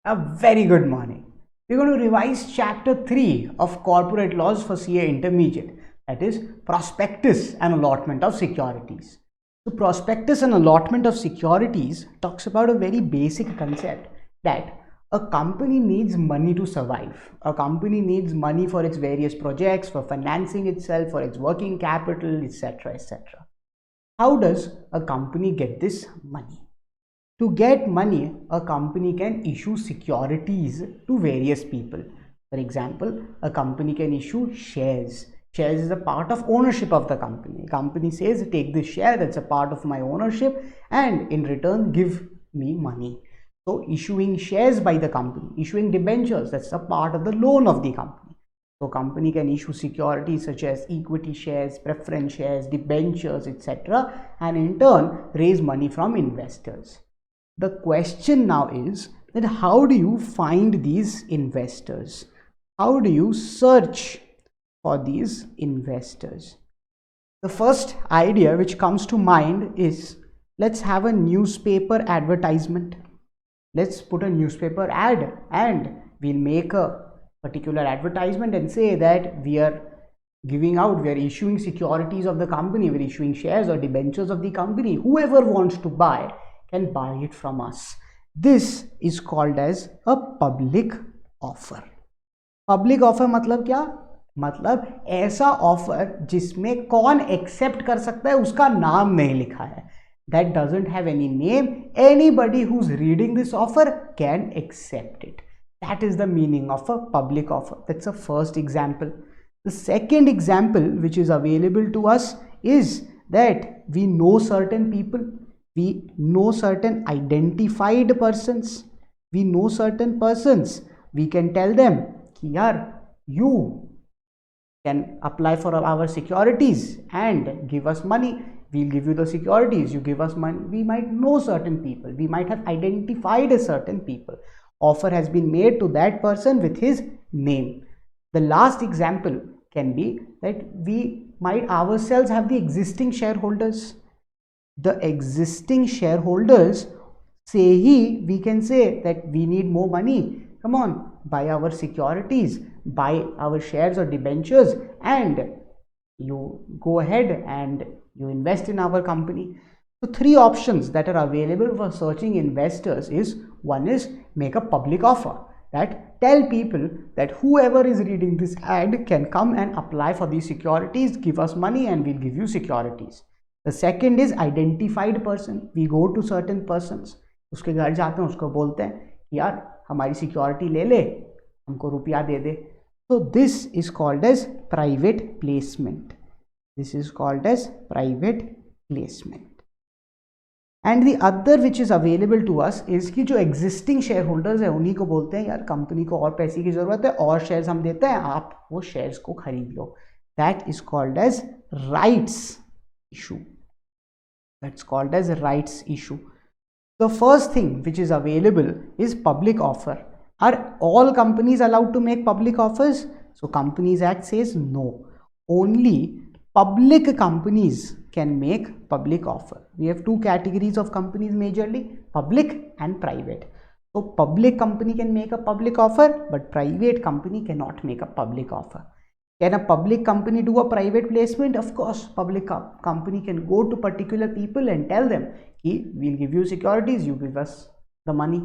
A very good morning. We're going to revise chapter 3 of corporate laws for CA intermediate, that is prospectus and allotment of securities. So prospectus and allotment of securities talks about a very basic concept that a company needs money to survive. A company needs money for its various projects, for financing itself, for its working capital, etc., etc. How does a company get this money? To get money, a company can issue securities to various people. For example, a company can issue shares. Shares is a part of ownership of the company. A company says, take this share, that's a part of my ownership, and in return, give me money. So, issuing shares by the company, issuing debentures, that's a part of the loan of the company. So, company can issue securities such as equity shares, preference shares, debentures, etc., and in turn, raise money from investors. The question now is that how do you find these investors? How do you search for these investors? The first idea which comes to mind is, let's have a newspaper advertisement. Let's put a newspaper ad and we'll make a particular advertisement and say that we are issuing securities of the company, we're issuing shares or debentures of the company. Whoever wants to buy can buy it from us. This is called as a public offer. Public offer मतलब क्या? मतलब ऐसा offer जिसमें कौन accept कर सकता है उसका नाम नहीं लिखा है. That doesn't have any name. Anybody who's reading this offer can accept it. That is the meaning of a public offer. That's a first example. The second example which is available to us is that we know certain people. We know certain identified persons. We know certain persons. We can tell them, yaar, you can apply for our securities and give us money. We'll give you the securities. You give us money. We might know certain people. We might have identified a certain people. Offer has been made to that person with his name. The last example can be that we might ourselves have the existing shareholders. The existing shareholders say we can say that we need more money. Come on, buy our securities, buy our shares or debentures, and you go ahead and you invest in our company. So three options that are available for searching investors is, one is make a public offer, that tell people that whoever is reading this ad can come and apply for these securities, give us money and we'll give you securities. The second is identified person. We go to certain persons, उसके घर जाते हैं, उसको बोलते हैं कि यार हमारी सिक्योरिटी ले ले, हमको रुपया दे दे. So this is called as private placement. This is called as private placement. And the other which is available to us is कि जो existing shareholders है उन्हीं को बोलते हैं यार कंपनी को और पैसे की ज़रूरत है और shares हम देते हैं, आप वो shares को खरीद लो. That is called as rights issue. That's called as rights issue. The first thing which is available is public offer. Are all companies allowed to make public offers? So Companies Act says no. Only public companies can make public offer. We have two categories of companies majorly, public and private. So public company can make a public offer, but private company cannot make a public offer. Can a public company do a private placement? Of course, public company can go to particular people and tell them, we'll give you securities, you give us the money.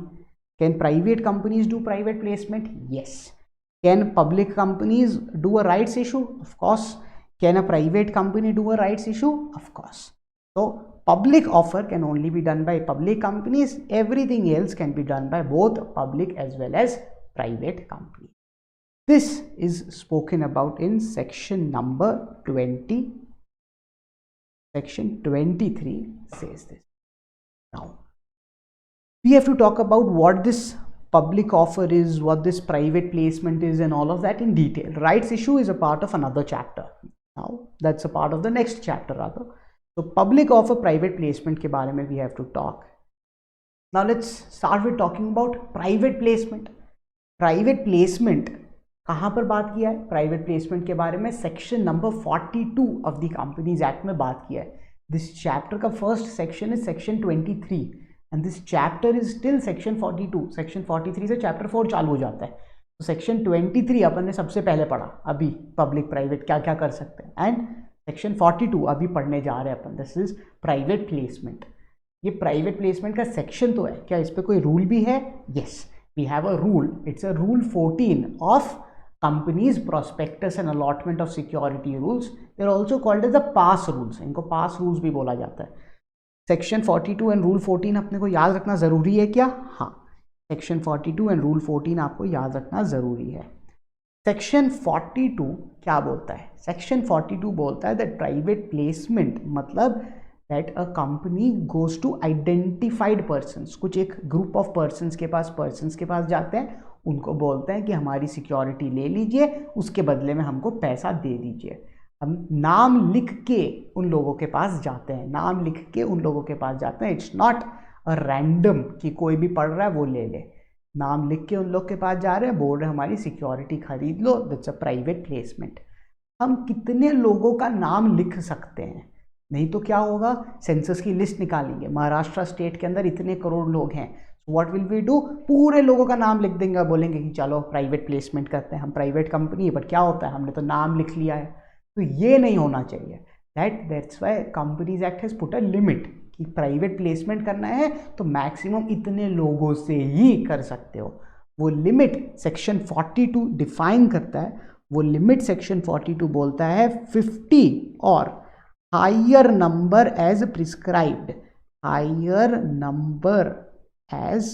Can private companies do private placement? Yes. Can public companies do a rights issue? Of course. Can a private company do a rights issue? Of course. So public offer can only be done by public companies. Everything else can be done by both public as well as private companies. This is spoken about in section number 20. Section 23 says this. Now, we have to talk about what this public offer is, what this private placement is, and all of that in detail. Rights issue is a part of another chapter. Now, that's a part of the next chapter rather. So, public offer, private placement के बारे में we have to talk. Now, let's start with talking about private placement. Private placement कहाँ पर बात किया है? Private placement के बारे में section number 42 of the companies act में बात किया है. दिस चैप्टर का first section is section 23, and this chapter is still section 42. Section 43 से चैप्टर 4 चालू हो जाता है. तो सेक्शन 23 अपन ने सबसे पहले पढ़ा अभी, पब्लिक प्राइवेट क्या क्या कर सकते हैं, एंड सेक्शन 42 अभी पढ़ने जा रहे हैं अपन, दिस इज प्राइवेट प्लेसमेंट. ये प्राइवेट प्लेसमेंट का सेक्शन तो है, क्या इस पर कोई रूल भी है? Yes, we have a rule, it's a rule 14 of companies prospectus and allotment of security rules. they are also called as the pass rules. इनको pass rules भी बोला जाता है. सेक्शन 42 एंड रूल 14 अपने को याद रखना जरूरी है क्या? हाँ, सेक्शन 42 एंड रूल 14 आपको याद रखना जरूरी है. सेक्शन 42 क्या बोलता है? सेक्शन 42 बोलता है दैट प्राइवेट प्लेसमेंट मतलब that a company goes to identified persons. कुछ एक ग्रुप ऑफ पर्सन्स के पास जाते हैं, उनको बोलते हैं कि हमारी सिक्योरिटी ले लीजिए, उसके बदले में हमको पैसा दे दीजिए. हम नाम लिख के उन लोगों के पास जाते हैं, नाम लिख के उन लोगों के पास जाते हैं. इट्स नॉट अ रैंडम कि कोई भी पढ़ रहा है वो ले ले. नाम लिख के उन लोग के पास जा रहे हैं, बोल रहे हैं हमारी सिक्योरिटी खरीद लो. That's a private placement. हम कितने लोगों का नाम लिख सकते हैं? नहीं तो क्या होगा, सेंसस की लिस्ट निकालेंगे, महाराष्ट्र स्टेट के अंदर इतने करोड़ लोग हैं, व्हाट विल वी डू, पूरे लोगों का नाम लिख देंगे और बोलेंगे कि चलो प्राइवेट प्लेसमेंट करते हैं, हम प्राइवेट कंपनी है. बट क्या होता है, हमने तो नाम लिख लिया है. तो ये नहीं होना चाहिए. That's why companies act has put a limit कि प्राइवेट प्लेसमेंट करना है तो मैक्सिमम इतने लोगों से ही कर सकते हो. वो लिमिट सेक्शन 42 डिफाइन करता है. वो लिमिट सेक्शन 42 बोलता है 50 और higher number as prescribed. Higher number as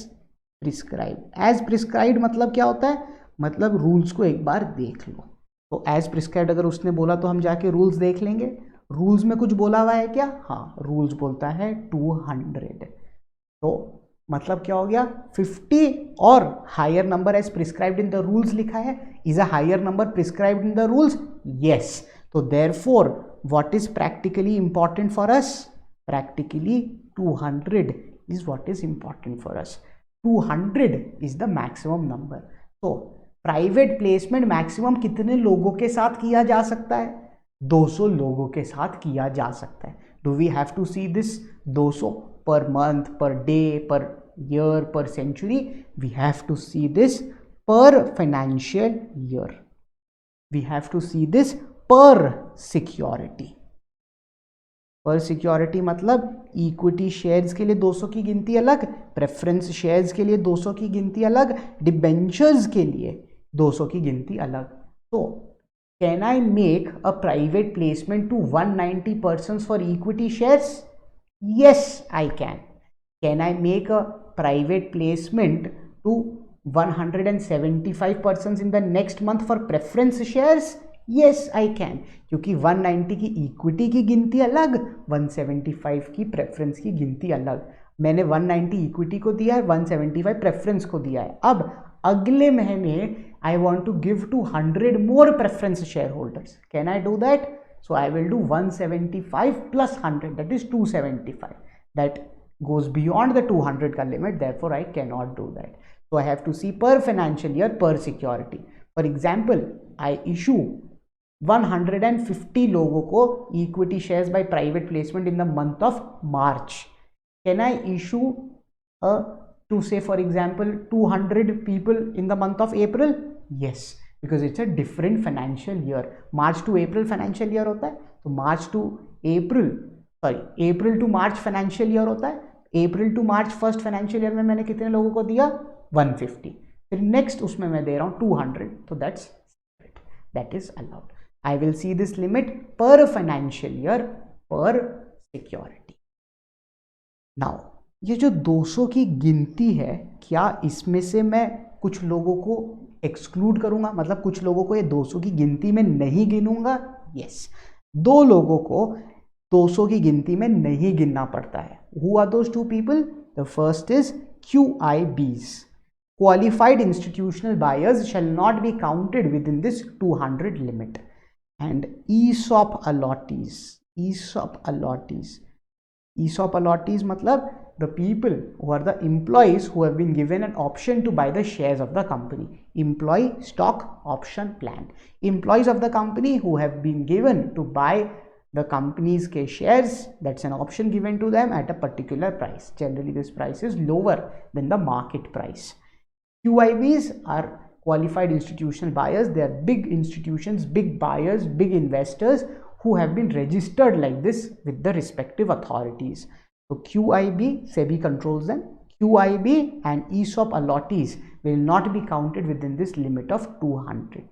prescribed. As prescribed मतलब क्या होता है, मतलब रूल्स को एक बार देख लो. तो एज प्रिस्क्राइब्ड अगर उसने बोला तो हम जाके रूल्स देख लेंगे. रूल्स में कुछ बोला हुआ है क्या? हाँ, रूल्स बोलता है 200. तो मतलब क्या हो गया, 50 और higher number as prescribed in the rules लिखा है. Is a higher number prescribed in the rules? Yes. तो therefore what is practically important for us? Practically 200 is what is important for us. 200 is the maximum number. So private placement maximum कितने लोगों के साथ किया जा सकता है? 200 लोगों के साथ किया जा सकता है. Do we have to see this 200 per month, per day, per year, per century? We have to see this per financial year. We have to see this per security. Per security मतलब equity shares के लिए 200 की गिनती अलग, preference shares के लिए 200 की गिनती अलग, डिबेंचर्स के लिए 200 की गिनती अलग. तो can I make a private placement to 190 persons for equity shares? Yes I can. Can I make a private placement to 175 persons in the next month for preference shares? Yes I can. क्योंकि 190 की equity की गिनती अलग, 175 की preference की गिनती अलग. मैंने 190 इक्विटी को दिया है, 175 प्रेफरेंस को दिया है. अब अगले महीने I want to give to 100 more preference share holders. Can I do that? So I will do 175 plus 100, that is 275. That goes beyond the 200 का limit, therefore I cannot do that. So I have to see per financial year, per security. For example, I issue 150 लोगों को equity shares by private placement in the month of March. Can I issue to say for example 200 people in the month of April? Yes, because it's a different financial year. March to April financial year होता है, तो March to April, April to March financial year होता है. April to March first financial year में मैंने कितने लोगों को दिया? 150. फिर next उसमें मैं दे रहा हूँ 200, तो that is allowed. I will see this limit per financial year per security. Now ये जो 200 की गिनती है, क्या इसमें से मैं कुछ लोगों को एक्सक्लूड करूंगा? मतलब कुछ लोगों को ये 200 की गिनती में नहीं गिनूंगा? यस, 2 लोगों को 200 की गिनती में नहीं गिनना पड़ता है. Who are those 2 people? The first is QIBs. Qualified institutional buyers shall not be counted within this 200 limit. And ESOP allottees. ESOP allottees मतलब the people who are the employees who have been given an option to buy the shares of the company. Employee stock option plan. Employees of the company who have been given to buy the company's के shares, that's an option given to them at a particular price. Generally this price is lower than the market price. QIBs are qualified institutional buyers. They are big institutions, big buyers, big investors who have been registered like this with the respective authorities. So QIB, SEBI controls them. QIB and ESOP allottees will not be counted within this limit of 200.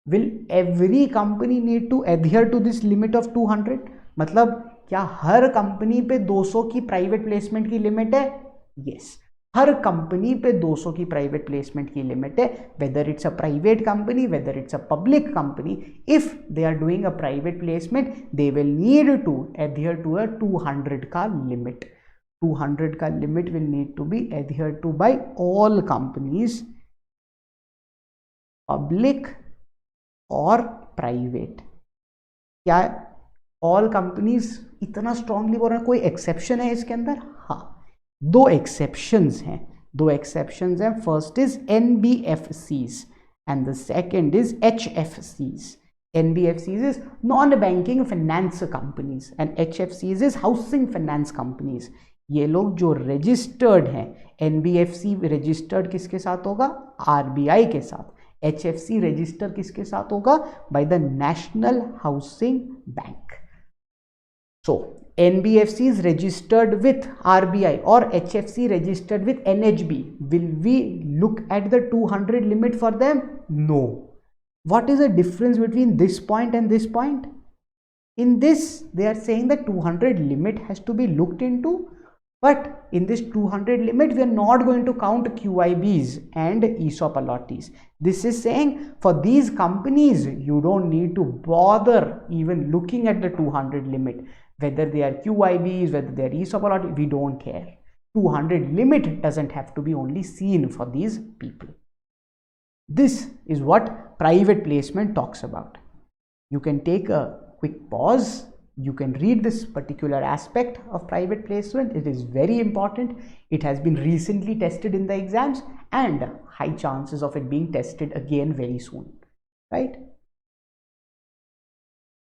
Will every company need to adhere to this limit of 200? मतलब क्या हर company पे 200 की private placement की limit है? Yes, हर company पे 200 की private placement की लिमिट है, whether it's a private company, whether it's a public company. If they are doing a private placement, they will need to adhere to a 200 का limit. 200 का limit will need to be adhered to by all companies, public और private. क्या all companies इतना strongly बोल रहे हैं? कोई exception है इसके अंदर? हाँ, दो एक्सेप्शंस हैं. First is NBFCs and the second is HFCs. NBFCs is non-banking finance companies and HFCs is housing finance companies. ये लोग जो रजिस्टर्ड हैं, NBFC रजिस्टर्ड किसके साथ होगा? RBI के साथ. HFC रजिस्टर किसके साथ होगा? By the national housing bank. So NBFC is registered with RBI or HFC registered with NHB. Will we look at the 200 limit for them? No. What is the difference between this point and this point? In this, they are saying that 200 limit has to be looked into. But in this 200 limit, we are not going to count QIBs and ESOP allottees. This is saying for these companies, you don't need to bother even looking at the 200 limit. Whether they are QIBs, whether they are ESOP allottees, we don't care. 200 limit doesn't have to be only seen for these people. This is what private placement talks about. You can take a quick pause. You can read this particular aspect of private placement. It is very important. It has been recently tested in the exams and high chances of it being tested again very soon, right?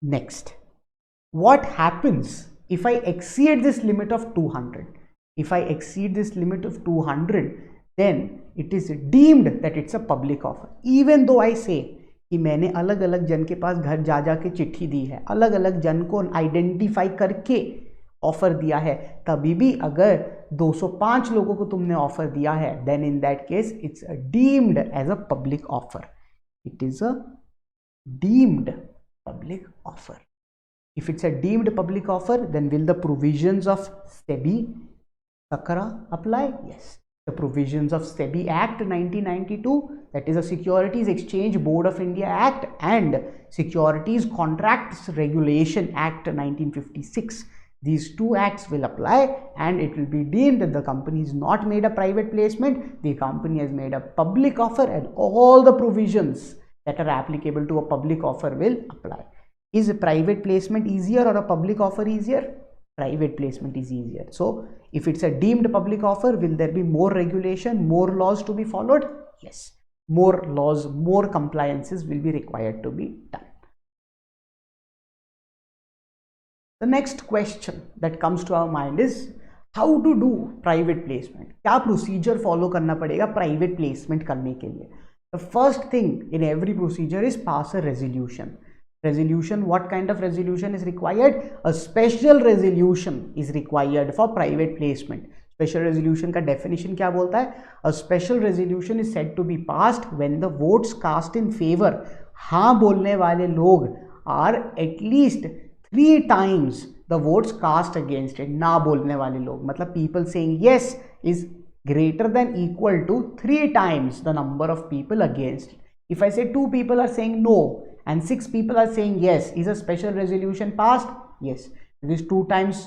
Next, what happens if I exceed this limit of 200? If I exceed this limit of 200, then it is deemed that it's a public offer. Even though I say कि मैंने अलग अलग जन के पास घर जा जा के चिट्ठी दी है, अलग अलग जन को आइडेंटिफाई करके ऑफर दिया है, तभी भी अगर 205 लोगों को तुमने ऑफर दिया है, then in that case it's deemed as a public offer. It is a deemed public offer. If it's a deemed public offer, then will the provisions of SEBI SAKRA apply? Yes. The provisions of SEBI Act 1992, that is a Securities Exchange Board of India Act, and Securities Contracts Regulation Act 1956. These two acts will apply and it will be deemed that the company has not made a private placement, the company has made a public offer, and all the provisions that are applicable to a public offer will apply. Is a private placement easier or a public offer easier? Private placement is easier. So if it's a deemed public offer, will there be more regulation, more laws to be followed? Yes, more laws, more compliances will be required to be done. The next question that comes to our mind is how to do private placement. क्या procedure follow करना पड़ेगा private placement करने के लिए? The first thing in every procedure is pass a resolution. Resolution, what kind of resolution is required? A special resolution is required for private placement. Special resolution का definition क्या बोलता है? A special resolution is said to be passed when the votes cast in favor, हाँ बोलने वाले लोग, are at least 3 times the votes cast against it. ना बोलने वाले लोग, मतलब people saying yes is greater than equal to 3 times the number of people against it. If I say 2 people are saying no and 6 people are saying yes, is a special resolution passed? Yes. This 2 times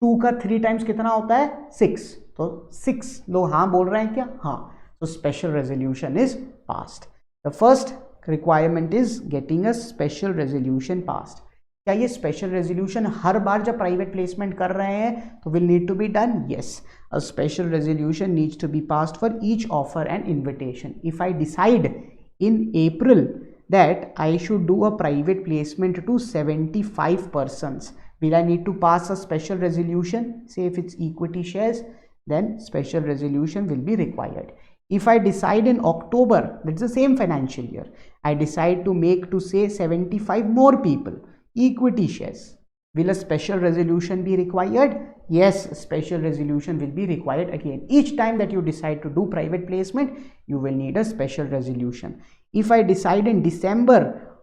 2 का 3 times कितना होता है? 6. तो 6 लोग हाँ बोल रहे हैं क्या? हाँ. So special resolution is passed. The first requirement is getting a special resolution passed. क्या ये special resolution हर बार जब private placement कर रहे हैं तो will need to be done? Yes. A special resolution needs to be passed for each offer and invitation. If I decide in April that I should do a private placement to 75 persons, will I need to pass a special resolution? Say if it's equity shares, then special resolution will be required. If I decide in October, that's the same financial year, I decide to make to say 75 more people equity shares, will a special resolution be required? Yes, special resolution will be required again. Each time that you decide to do private placement, you will need a special resolution. If I decide in December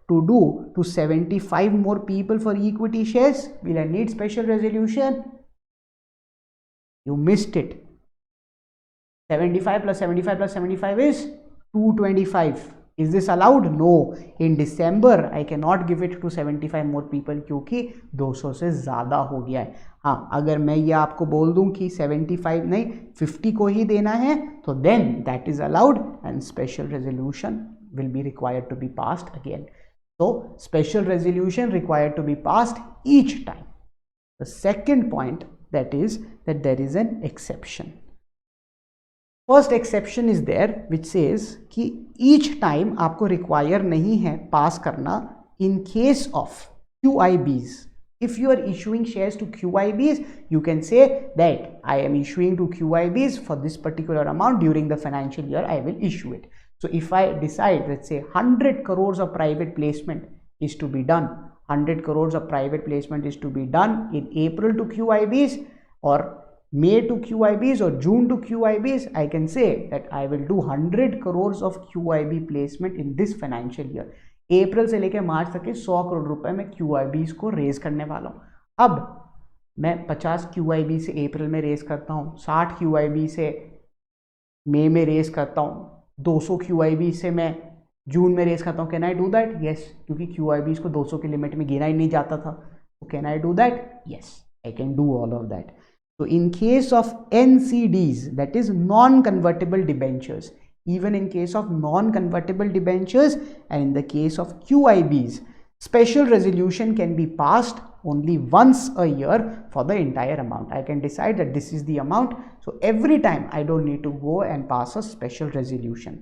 to do to 75 more people for equity shares, will I need special resolution? You missed it. 75 plus 75 plus 75 is 225. Is this allowed? No. In December I cannot give it to 75 more people क्योंकि 200 से ज़्यादा हो गया है. हाँ, अगर मैं ये आपको बोल दूं कि 75 नहीं 50 को ही देना है तो then that is allowed and special resolution will be required to be passed again. So special resolution required to be passed each time. The second point, that is that there is an exception. First exception is there which says कि each time आपको require नहीं है pass करना in case of QIBs. If you are issuing shares to QIBs, you can say that I am issuing to QIBs for this particular amount during the financial year I will issue it. So if I decide, let's say 100 crores of private placement is to be done, 100 crores of private placement is to be done in April to QIBs or May to QIBs or June to QIBs, I can say that I will do 100 crores of QIB placement in this financial year. अप्रैल से लेकर मार्च तक के 100 करोड़ रुपए मैं QIBs को raise करने वाला हूँ. अब मैं 50 QIB से अप्रैल में रेज करता हूँ, 60 QIB से मई में रेज करता हूँ, 200 QIB से मैं जून में रेज करता हूँ. Can I do that? Yes, क्योंकि QIBs को 200 की लिमिट में गिना ही नहीं जाता था. तो can I do that? Yes, I can do all of that. So in case of NCDs, that is non-convertible debentures, even in case of non-convertible debentures and in the case of QIBs, special resolution can be passed only once a year for the entire amount. I can decide that this is the amount, so every time I don't need to go and pass a special resolution.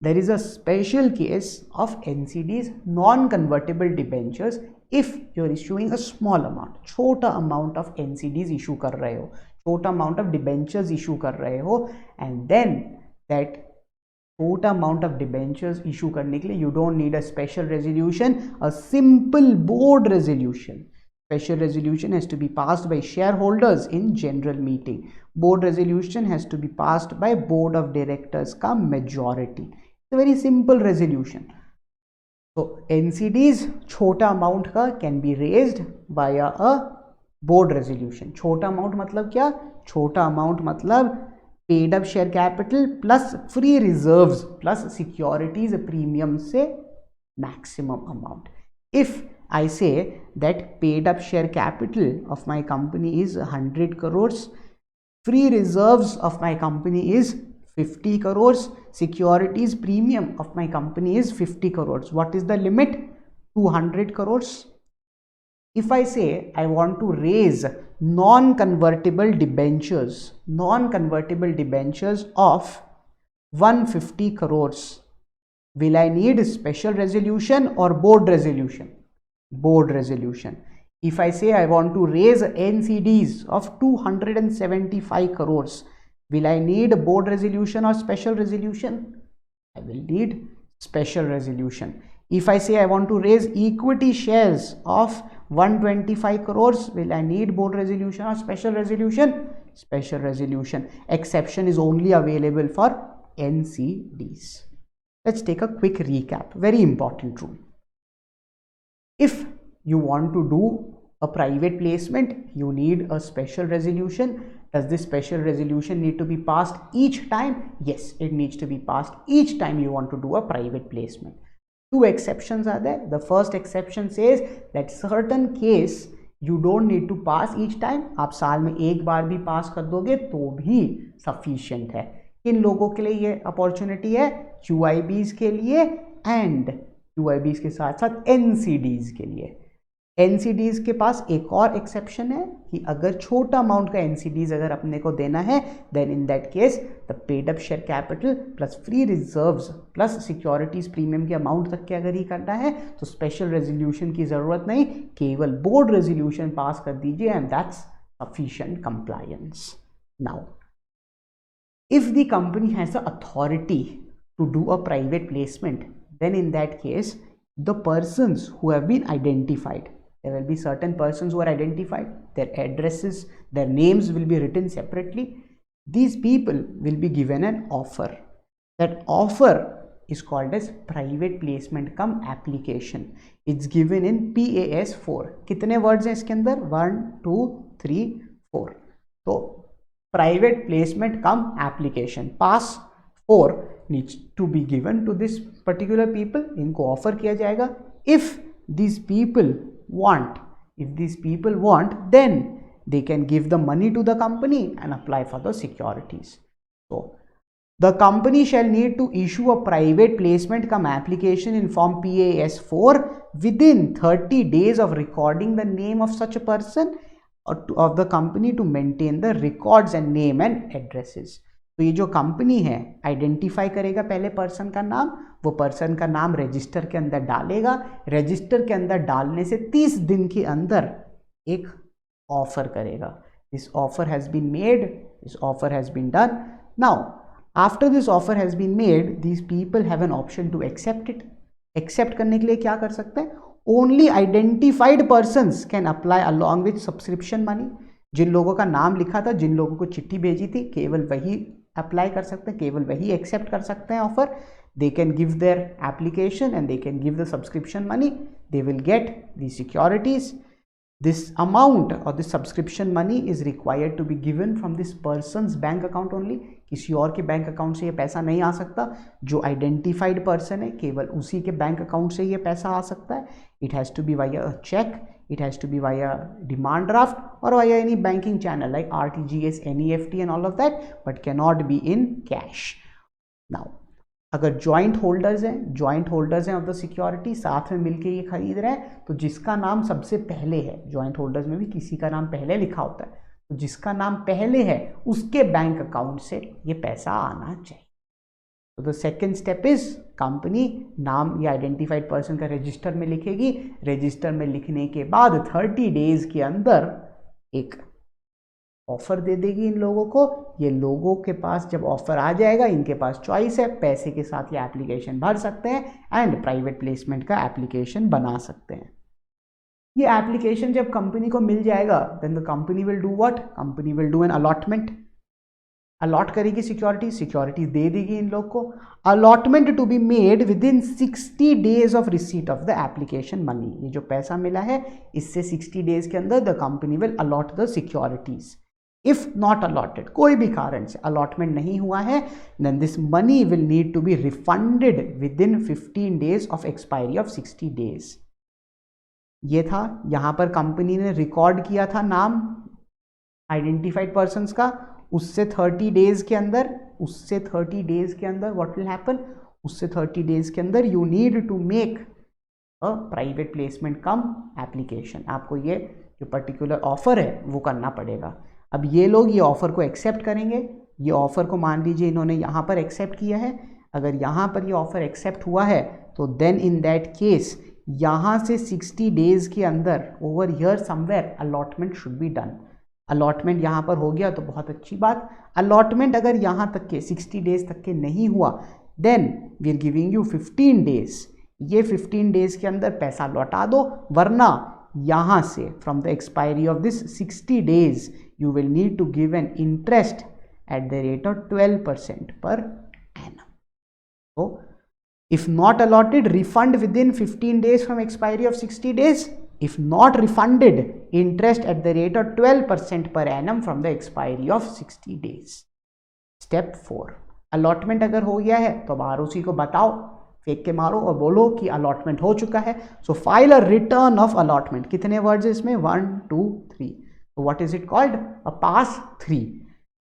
There is a special case of NCDs, non-convertible debentures. If you're issuing a small amount, छोटा amount of NCDs issue कर रहे हो, छोटा amount of debentures issue कर रहे हो, and then that छोटा amount of debentures issue करने के लिए you don't need a special resolution, a simple board resolution. Special resolution has to be passed by shareholders in general meeting. Board resolution has to be passed by board of directors का majority. It's a very simple resolution. So NCDs छोटा amount का can be raised via a board resolution. छोटा amount मतलब क्या? छोटा amount मतलब paid up share capital plus free reserves plus securities premium से maximum amount. If I say that paid up share capital of my company is 100 crores, free reserves of my company is 50 crores, securities premium of my company is 50 crores. What is the limit? 200 crores. If I say I want to raise non-convertible debentures of 150 crores, will I need special resolution or board resolution? Board resolution. If I say I want to raise NCDs of 275 crores, will I need a board resolution or special resolution? I will need special resolution. If I say I want to raise equity shares of 125 crores, will I need board resolution or special resolution? Special resolution. Exception is only available for NCDs. Let's take a quick recap. Very important rule. If you want to do a private placement, you need a special resolution. Does this special resolution need to be passed each time? Yes, it needs to be passed each time you want to do a private placement. Two exceptions are there. The first exception says that certain case you don't need to pass each time. आप साल में एक बार भी पास कर दोगे तो भी sufficient है. किन लोगों के लिए ये अपॉर्चुनिटी है? QIBs के लिए एंड QIBs के साथ साथ NCDs के लिए. एनसीडीज के पास एक और एक्सेप्शन है कि अगर छोटा अमाउंट का एनसीडीज अगर अपने को देना है, then in that case the paid up share capital plus free reserves plus securities premium के अमाउंट तक के अगर ही करना है तो स्पेशल रेजोल्यूशन की जरूरत नहीं, केवल बोर्ड रेजोल्यूशन पास कर दीजिए and that's sufficient compliance. Now if the company has the authority to do a private placement, then in that case the persons who have been identified, there will be certain persons who are identified, their addresses, their names will be written separately. These people will be given an offer. That offer is called as private placement cum application. It's given in PAS 4. कितने words हैं इसके अंदर? 1 2 3 4. तो private placement cum application pass 4 needs to be given to this particular people. इनको offer किया जाएगा. If these people want, then they can give the money to the company and apply for the securities. So the company shall need to issue a private placement cum application in form PAS 4 within 30 days of recording the name of such a person of the company to maintain the records and name and addresses. तो ये जो company है identify करेगा पहले person का नाम, वो person का नाम रजिस्टर के अंदर डालेगा, रजिस्टर के अंदर डालने से 30 दिन के अंदर एक ऑफर करेगा. This offer has been made, this offer has been done. Now after this offer has been made, these people have an option to accept it. Accept करने के लिए क्या कर सकते हैं? Only identified persons can apply along with subscription money. जिन लोगों का नाम लिखा था, जिन लोगों को चिट्ठी भेजी थी, केवल वही अप्लाई कर सकते हैं, केवल वही एक्सेप्ट कर सकते हैं offer. They can give their application and they can give the subscription money. They will get the securities. This amount or this subscription money is required to be given from this person's bank account only. किसी और के bank account से ये पैसा नहीं आ सकता. जो identified person है केवल उसी के बैंक अकाउंट से ये पैसा आ सकता है. It has to be via a cheque, it has to be via demand draft or via any banking channel like RTGS, NEFT and all of that, but cannot be in cash. Now अगर joint holders हैं of the security, साथ में मिलके ये खरीद रहे हैं, तो जिसका नाम सबसे पहले है, जॉइंट होल्डर्स में भी किसी का नाम पहले लिखा होता है, तो जिसका नाम पहले है उसके बैंक अकाउंट से ये पैसा आना चाहिए. तो the second step is company नाम या आइडेंटिफाइड पर्सन का रजिस्टर में लिखेगी. रजिस्टर में लिखने के बाद 30 डेज के अंदर एक ऑफर दे देगी इन लोगों को. ये लोगों के पास जब ऑफर आ जाएगा, इनके पास चॉइस है, पैसे के साथ ये एप्लीकेशन भर सकते हैं एंड प्राइवेट प्लेसमेंट का एप्लीकेशन बना सकते हैं. ये एप्लीकेशन जब कंपनी को मिल जाएगा, then the company will do what? Company will do an allotment. Allot करेगी सिक्योरिटीज दे देगी इन लोग को. Allotment to be made within 60 days of receipt of the application money. ये जो पैसा मिला है, इससे 60 डेज के अंदर the company will allot the securities. If not allotted, कोई भी कारण से अलॉटमेंट नहीं हुआ है, then this money will need to be refunded within 15 days of expiry of 60 days. ये था, यहां पर कंपनी ने रिकॉर्ड किया था नाम आइडेंटिफाइड पर्संस का. उससे 30 डेज के अंदर व्हाट विल हैपन? उससे 30 डेज के अंदर you need to make a private placement cum application. आपको ये जो पर्टिकुलर ऑफर है वो करना पड़ेगा. अब ये लोग ये ऑफर को एक्सेप्ट करेंगे. ये ऑफर को मान लीजिए इन्होंने यहाँ पर एक्सेप्ट किया है. अगर यहाँ पर ये ऑफर एक्सेप्ट हुआ है तो देन इन दैट केस यहाँ से 60 डेज के अंदर over here somewhere allotment should be done. Allotment यहाँ पर हो गया तो बहुत अच्छी बात. अलॉटमेंट अगर यहाँ तक के 60 डेज तक के नहीं हुआ, then we are giving you 15 days. ये 15 डेज के अंदर पैसा लौटा दो, वरना यहाँ से from the expiry of this 60 days you will need to give an interest at the rate of 12% per annum. So if not allotted, refund within 15 days from expiry of 60 days. If not refunded, interest at the rate of 12% per annum from the expiry of 60 days. Step 4, allotment अगर हो गया है तो अब ROC को बताओ, फेंक के मारो और बोलो कि अलॉटमेंट हो चुका है. So file a return of allotment. कितने वर्ड्स इसमें? 1 2 3. So what is it called? A pass 3.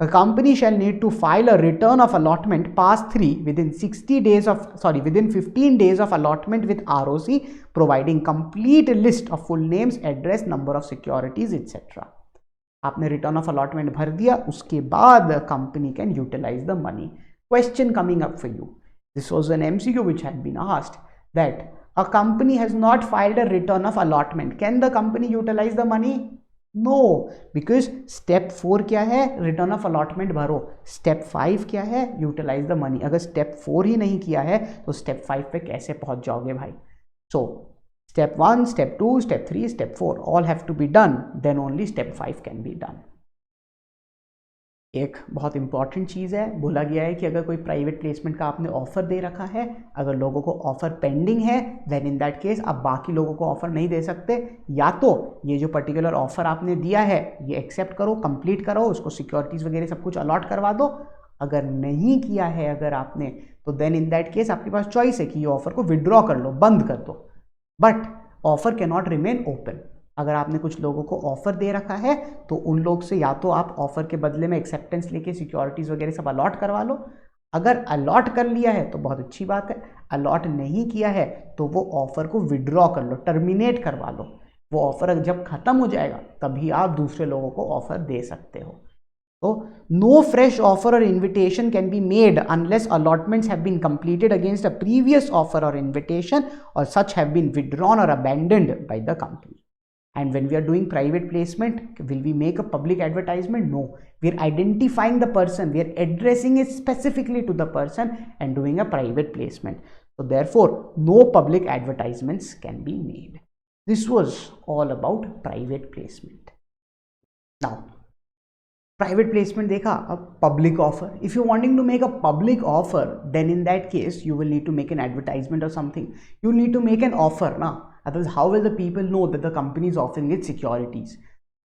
A company shall need to file a return of allotment past 3 within 15 days of allotment with ROC, providing complete list of full names, address, number of securities, etc. आपने return of allotment भर दिया, उसके बाद company can utilise the money. Question coming up for you. This was an MCQ which had been asked that a company has not filed a return of allotment. Can the company utilize the money? No, because step 4 क्या है? Return of allotment भरो. Step 5 क्या है? Utilise the money. अगर step 4 ही नहीं किया है तो स्टेप 5 पे कैसे पहुंच जाओगे भाई? सो step 1, step 2, step 3, step 4 all have to be done, then only step 5 can be done. एक बहुत इंपॉर्टेंट चीज़ है, बोला गया है कि अगर कोई प्राइवेट प्लेसमेंट का आपने ऑफर दे रखा है, अगर लोगों को ऑफर पेंडिंग है, देन इन दैट केस आप बाकी लोगों को ऑफर नहीं दे सकते. या तो ये जो पर्टिकुलर ऑफर आपने दिया है ये एक्सेप्ट करो, कंप्लीट करो, उसको सिक्योरिटीज़ वगैरह सब कुछ अलॉट करवा दो. अगर नहीं किया है अगर आपने, तो देन इन दैट केस आपके पास चॉइस है कि ये ऑफर को विड्रॉ कर लो, बंद कर दो. But offer can not remain open. अगर आपने कुछ लोगों को ऑफर दे रखा है तो उन लोग से या तो आप ऑफर के बदले में एक्सेप्टेंस लेके सिक्योरिटीज़ वगैरह सब अलॉट करवा लो. अगर अलॉट कर लिया है तो बहुत अच्छी बात है, अलॉट नहीं किया है तो वो ऑफर को विड्रॉ कर लो, टर्मिनेट करवा लो. वो ऑफर जब खत्म हो जाएगा तभी आप दूसरे लोगों को ऑफर दे सकते हो. So, no fresh offer or invitation can be made unless allotments have been completed against a previous offer or invitation, or such have been withdrawn or abandoned by the company. And when we are doing private placement, will we make a public advertisement? No. We are identifying the person, we are addressing it specifically to the person and doing a private placement. So therefore, no public advertisements can be made. This was all about private placement. Now, private placement dekha, a public offer. If you're wanting to make a public offer, then in that case you will need to make an advertisement or something. You need to make an offer now. Otherwise, how will the people know that the company is offering its securities?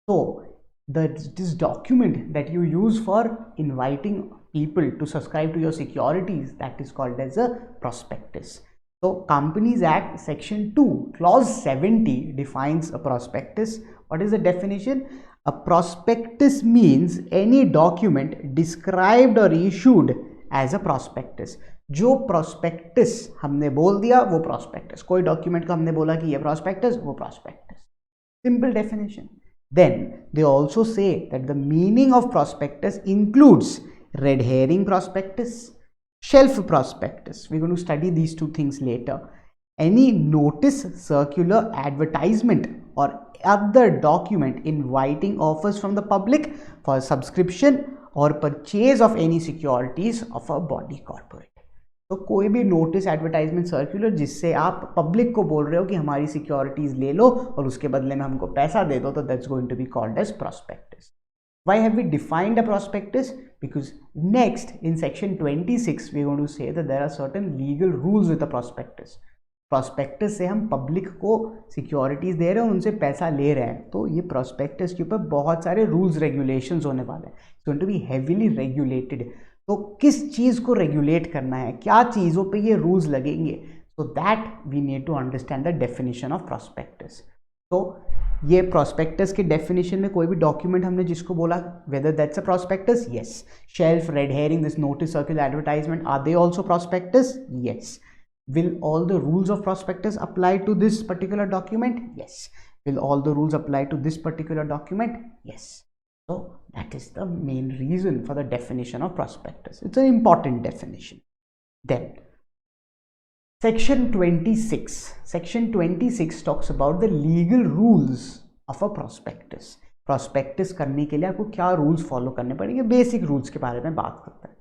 So this document that you use for inviting people to subscribe to your securities, that is called as a prospectus. So Companies Act section 2 clause 70 defines a prospectus. What is the definition? A prospectus means any document described or issued as a prospectus. जो prospectus हमने बोल दिया वो prospectus. कोई document का हमने बोला कि ये prospectus, वो prospectus. Simple definition. Then they also say that the meaning of prospectus includes red herring prospectus, shelf prospectus. We're going to study these two things later. Any notice, circular, advertisement or other document inviting offers from the public for subscription or purchase of any securities of a body corporate. तो कोई भी notice, advertisement, circular जिससे आप public को बोल रहे हो कि हमारी सिक्योरिटीज ले लो और उसके बदले में हमको पैसा दे दो, तो that's going to be called as prospectus. Why have we defined a prospectus? Because next in section 26 we are going to say that there are certain legal rules with a prospectus. Prospectus से हम public को securities दे रहे हैं, उनसे पैसा ले रहे हैं, तो ये प्रोस्पेक्टस के ऊपर बहुत सारे रूल्स रेगुलेशंस होने वाले हैं. It's going to be heavily regulated. तो किस चीज़ को रेगुलेट करना है, क्या चीज़ों पे ये रूल्स लगेंगे, so that we need to understand the definition of prospectus. तो ये प्रोस्पेक्टस के डेफिनेशन में कोई भी डॉक्यूमेंट हमने जिसको बोला whether that's a prospectus, yes. Shelf, red herring, this notice, circular, advertisement, are they also prospectus? Yes. Will all the rules of prospectus apply to this particular document? Yes. Will all the rules apply to this particular document? Yes. So that is the main reason for the definition of prospectus. It's an important definition. Then section 26. Section 26 talks about the legal rules of a prospectus. Prospectus करने के लिए आपको क्या rules follow करने पड़ेंगे, basic rules के बारे में बात करते हैं.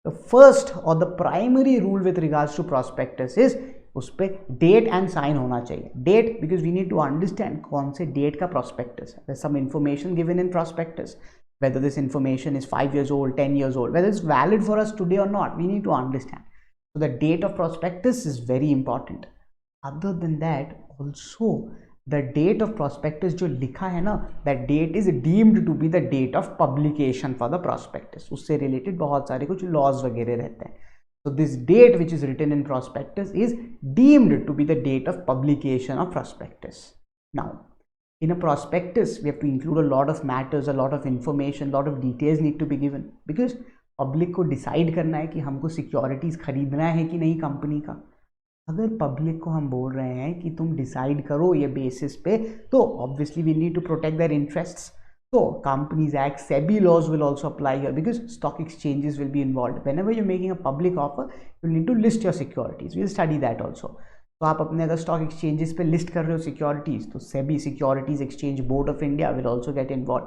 The first or the primary rule with regards to prospectus is उस पर डेट एंड साइन होना चाहिए. Date because we need to understand कौन से डेट का prospectus है. There's some information given in prospectus. Whether this information is 5 years old, 10 years old, whether it's valid for us today or not, we need to understand. So the date of prospectus is very important. Other than that, also the date of prospectus जो लिखा है ना, that date is deemed to be the date of publication for the prospectus. उससे related बहुत सारे कुछ laws वगैरह रहते हैं. So this date which is written in prospectus is deemed to be the date of publication of prospectus. Now, In a prospectus, we have to include a lot of matters, a lot of information, lot of details need to be given because public को decide करना है कि हमको securities खरीदना है कि नहीं company का। अगर पब्लिक को हम बोल रहे हैं कि तुम डिसाइड करो ये बेसिस पे, तो obviously we need to protect their interests. So Companies Act, SEBI laws will also apply here because stock exchanges will be involved. Whenever you're making a public offer, you need to list your securities. We'll study that also. तो आप अपने अगर stock exchanges पे list कर रहे हो securities, तो SEBI securities exchange board of India will also get involve.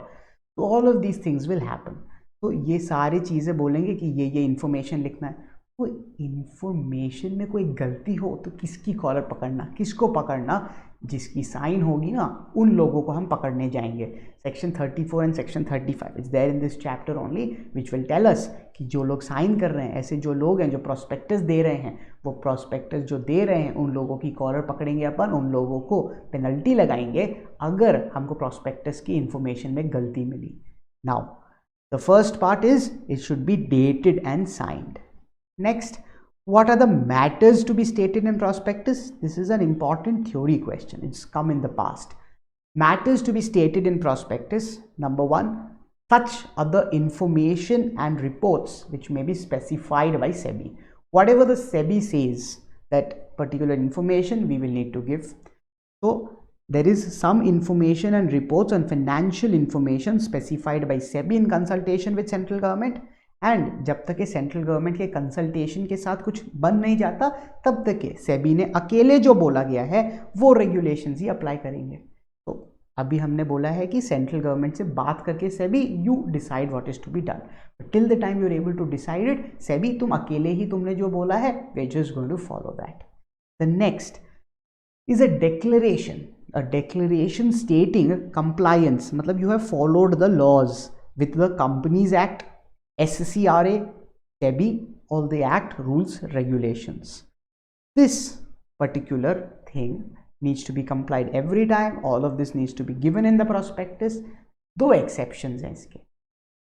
तो all of these things will happen. तो ये सारी चीज़ें बोलेंगे कि ये इन्फॉर्मेशन लिखना है। तो इन्फॉर्मेशन में कोई गलती हो तो किसकी कॉलर पकड़ना, किसको पकड़ना? जिसकी साइन होगी ना उन लोगों को हम पकड़ने जाएंगे। Section 34 and section 35 is there in this chapter only which will tell us कि जो लोग साइन कर रहे हैं, ऐसे जो लोग हैं जो प्रोस्पेक्टस दे रहे हैं, वो प्रोस्पेक्टस जो दे रहे हैं उन लोगों की कॉलर पकड़ेंगे अपन, उन लोगों को पेनल्टी लगाएंगे अगर हमको प्रोस्पेक्टस की इंफॉर्मेशन में गलती मिली। Now the first part is it should be dated and signed. Next, what are the matters to be stated in prospectus? This is an important theory question. It's come in the past. Matters to be stated in prospectus. Number one, such other information and reports which may be specified by SEBI. Whatever the SEBI says, that particular information we will need to give. So there is some information and reports on financial information specified by SEBI in consultation with central government. And जब तक ये central government के consultation के साथ कुछ बन नहीं जाता, तब तक ये सेबी ने अकेले जो बोला गया है वो रेगुलेशंस ही अप्लाई करेंगे। तो अभी हमने बोला है कि सेंट्रल गवर्नमेंट से बात करके SEBI you decide what is to be done, but till the time you are able to decide it, SEBI तुम अकेले ही तुमने जो बोला है we are just going to follow that. The next is a declaration stating compliance, मतलब you have followed the laws with the Companies Act, SCRA, SEBI, all the act, rules, regulations. This particular thing needs to be complied every time. All of this needs to be given in the prospectus. दो exceptions हैं इसके।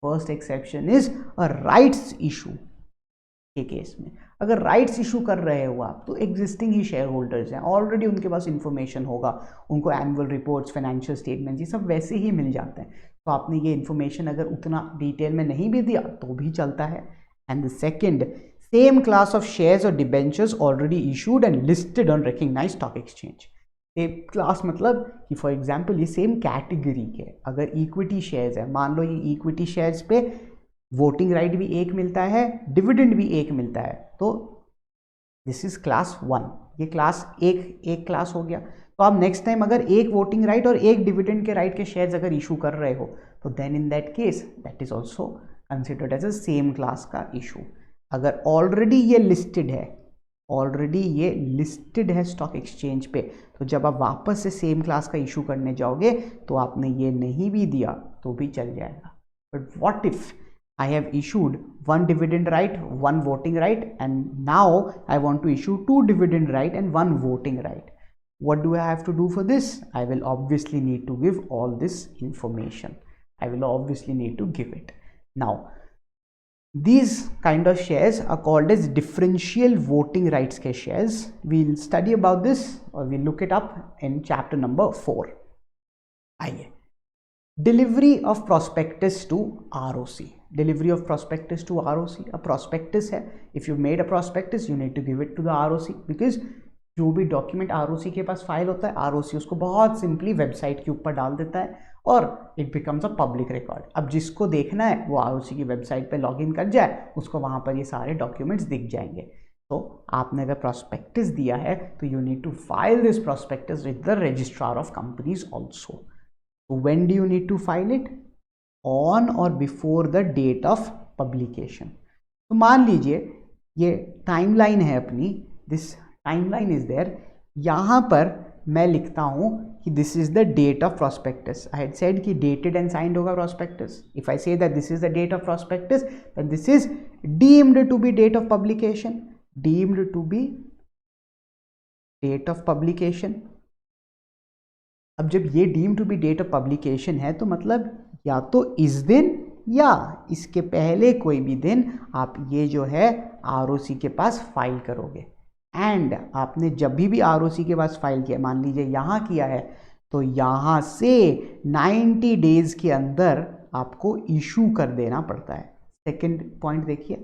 First exception is a rights issue के case में। अगर rights issue कर रहे हो आप, तो एग्जिस्टिंग ही शेयर होल्डर्स हैं, ऑलरेडी उनके पास इंफॉर्मेशन होगा, उनको एनुअल रिपोर्ट्स, फाइनेंशियल स्टेटमेंट्स, ये सब वैसे ही मिल जाते हैं। तो आपने ये इन्फॉर्मेशन अगर उतना डिटेल में नहीं भी दिया तो भी चलता है। And the second, same class of shares or debentures already issued and listed on recognised stock exchange. Same class मतलब कि फॉर एग्जाम्पल ये सेम कैटेगरी के अगर इक्विटी शेयर्स है, मान लो ये इक्विटी शेयर्स पे वोटिंग राइट भी एक मिलता है, डिविडेंड भी एक मिलता है, तो दिस इज क्लास 1, ये क्लास एक क्लास हो गया। तो आप नेक्स्ट टाइम अगर एक वोटिंग राइट और एक डिविडेंड के राइट के शेयर्स अगर इशू कर रहे हो, तो then in that case that is also considered as a same class का इशू। अगर ऑलरेडी ये लिस्टेड है स्टॉक एक्सचेंज पे, तो जब आप वापस से सेम क्लास का इशू करने जाओगे तो आपने ये नहीं भी दिया तो भी चल जाएगा। But what if I have issued 1 dividend right, 1 voting right, and now I want to issue 2 dividend right and 1 voting right. What do I have to do for this? I will obviously need to give all this information. I will obviously need to give it. Now, these kind of shares are called as differential voting rights के shares. We'll study about this or we'll look it up in chapter number 4. आइए, delivery of prospectus to ROC. Delivery of prospectus to ROC. A prospectus है, if you made a prospectus you need to give it to the ROC because जो भी document ROC के पास file होता है, ROC उसको बहुत simply website के ऊपर डाल देता है और it becomes a public record. अब जिसको देखना है वो ROC की वेबसाइट पे लॉगिन कर जाए, उसको वहाँ पर ये सारे डॉक्यूमेंट्स दिख जाएंगे। तो आपने अगर प्रॉस्पेक्टस दिया है तो you need to file this prospectus with the registrar of companies also. When do you need to file it? On or before the date of publication. तो मान लीजिए ये टाइमलाइन है अपनी, दिस टाइमलाइन इज देयर, यहाँ पर मैं लिखता हूँ कि this is the date of prospectus. I had said कि डेटेड एंड साइंड होगा prospectus. If I say that this is the date of prospectus, then this is deemed to be date of publication, deemed to be date of publication. अब जब ये deem to be date of publication है तो मतलब या तो इस दिन या इसके पहले कोई भी दिन आप ये जो है ROC के पास फाइल करोगे। एंड आपने जब भी ROC के पास फाइल किया, मान लीजिए यहाँ किया है, तो यहाँ से 90 डेज के अंदर आपको इशू कर देना पड़ता है। सेकेंड पॉइंट देखिए,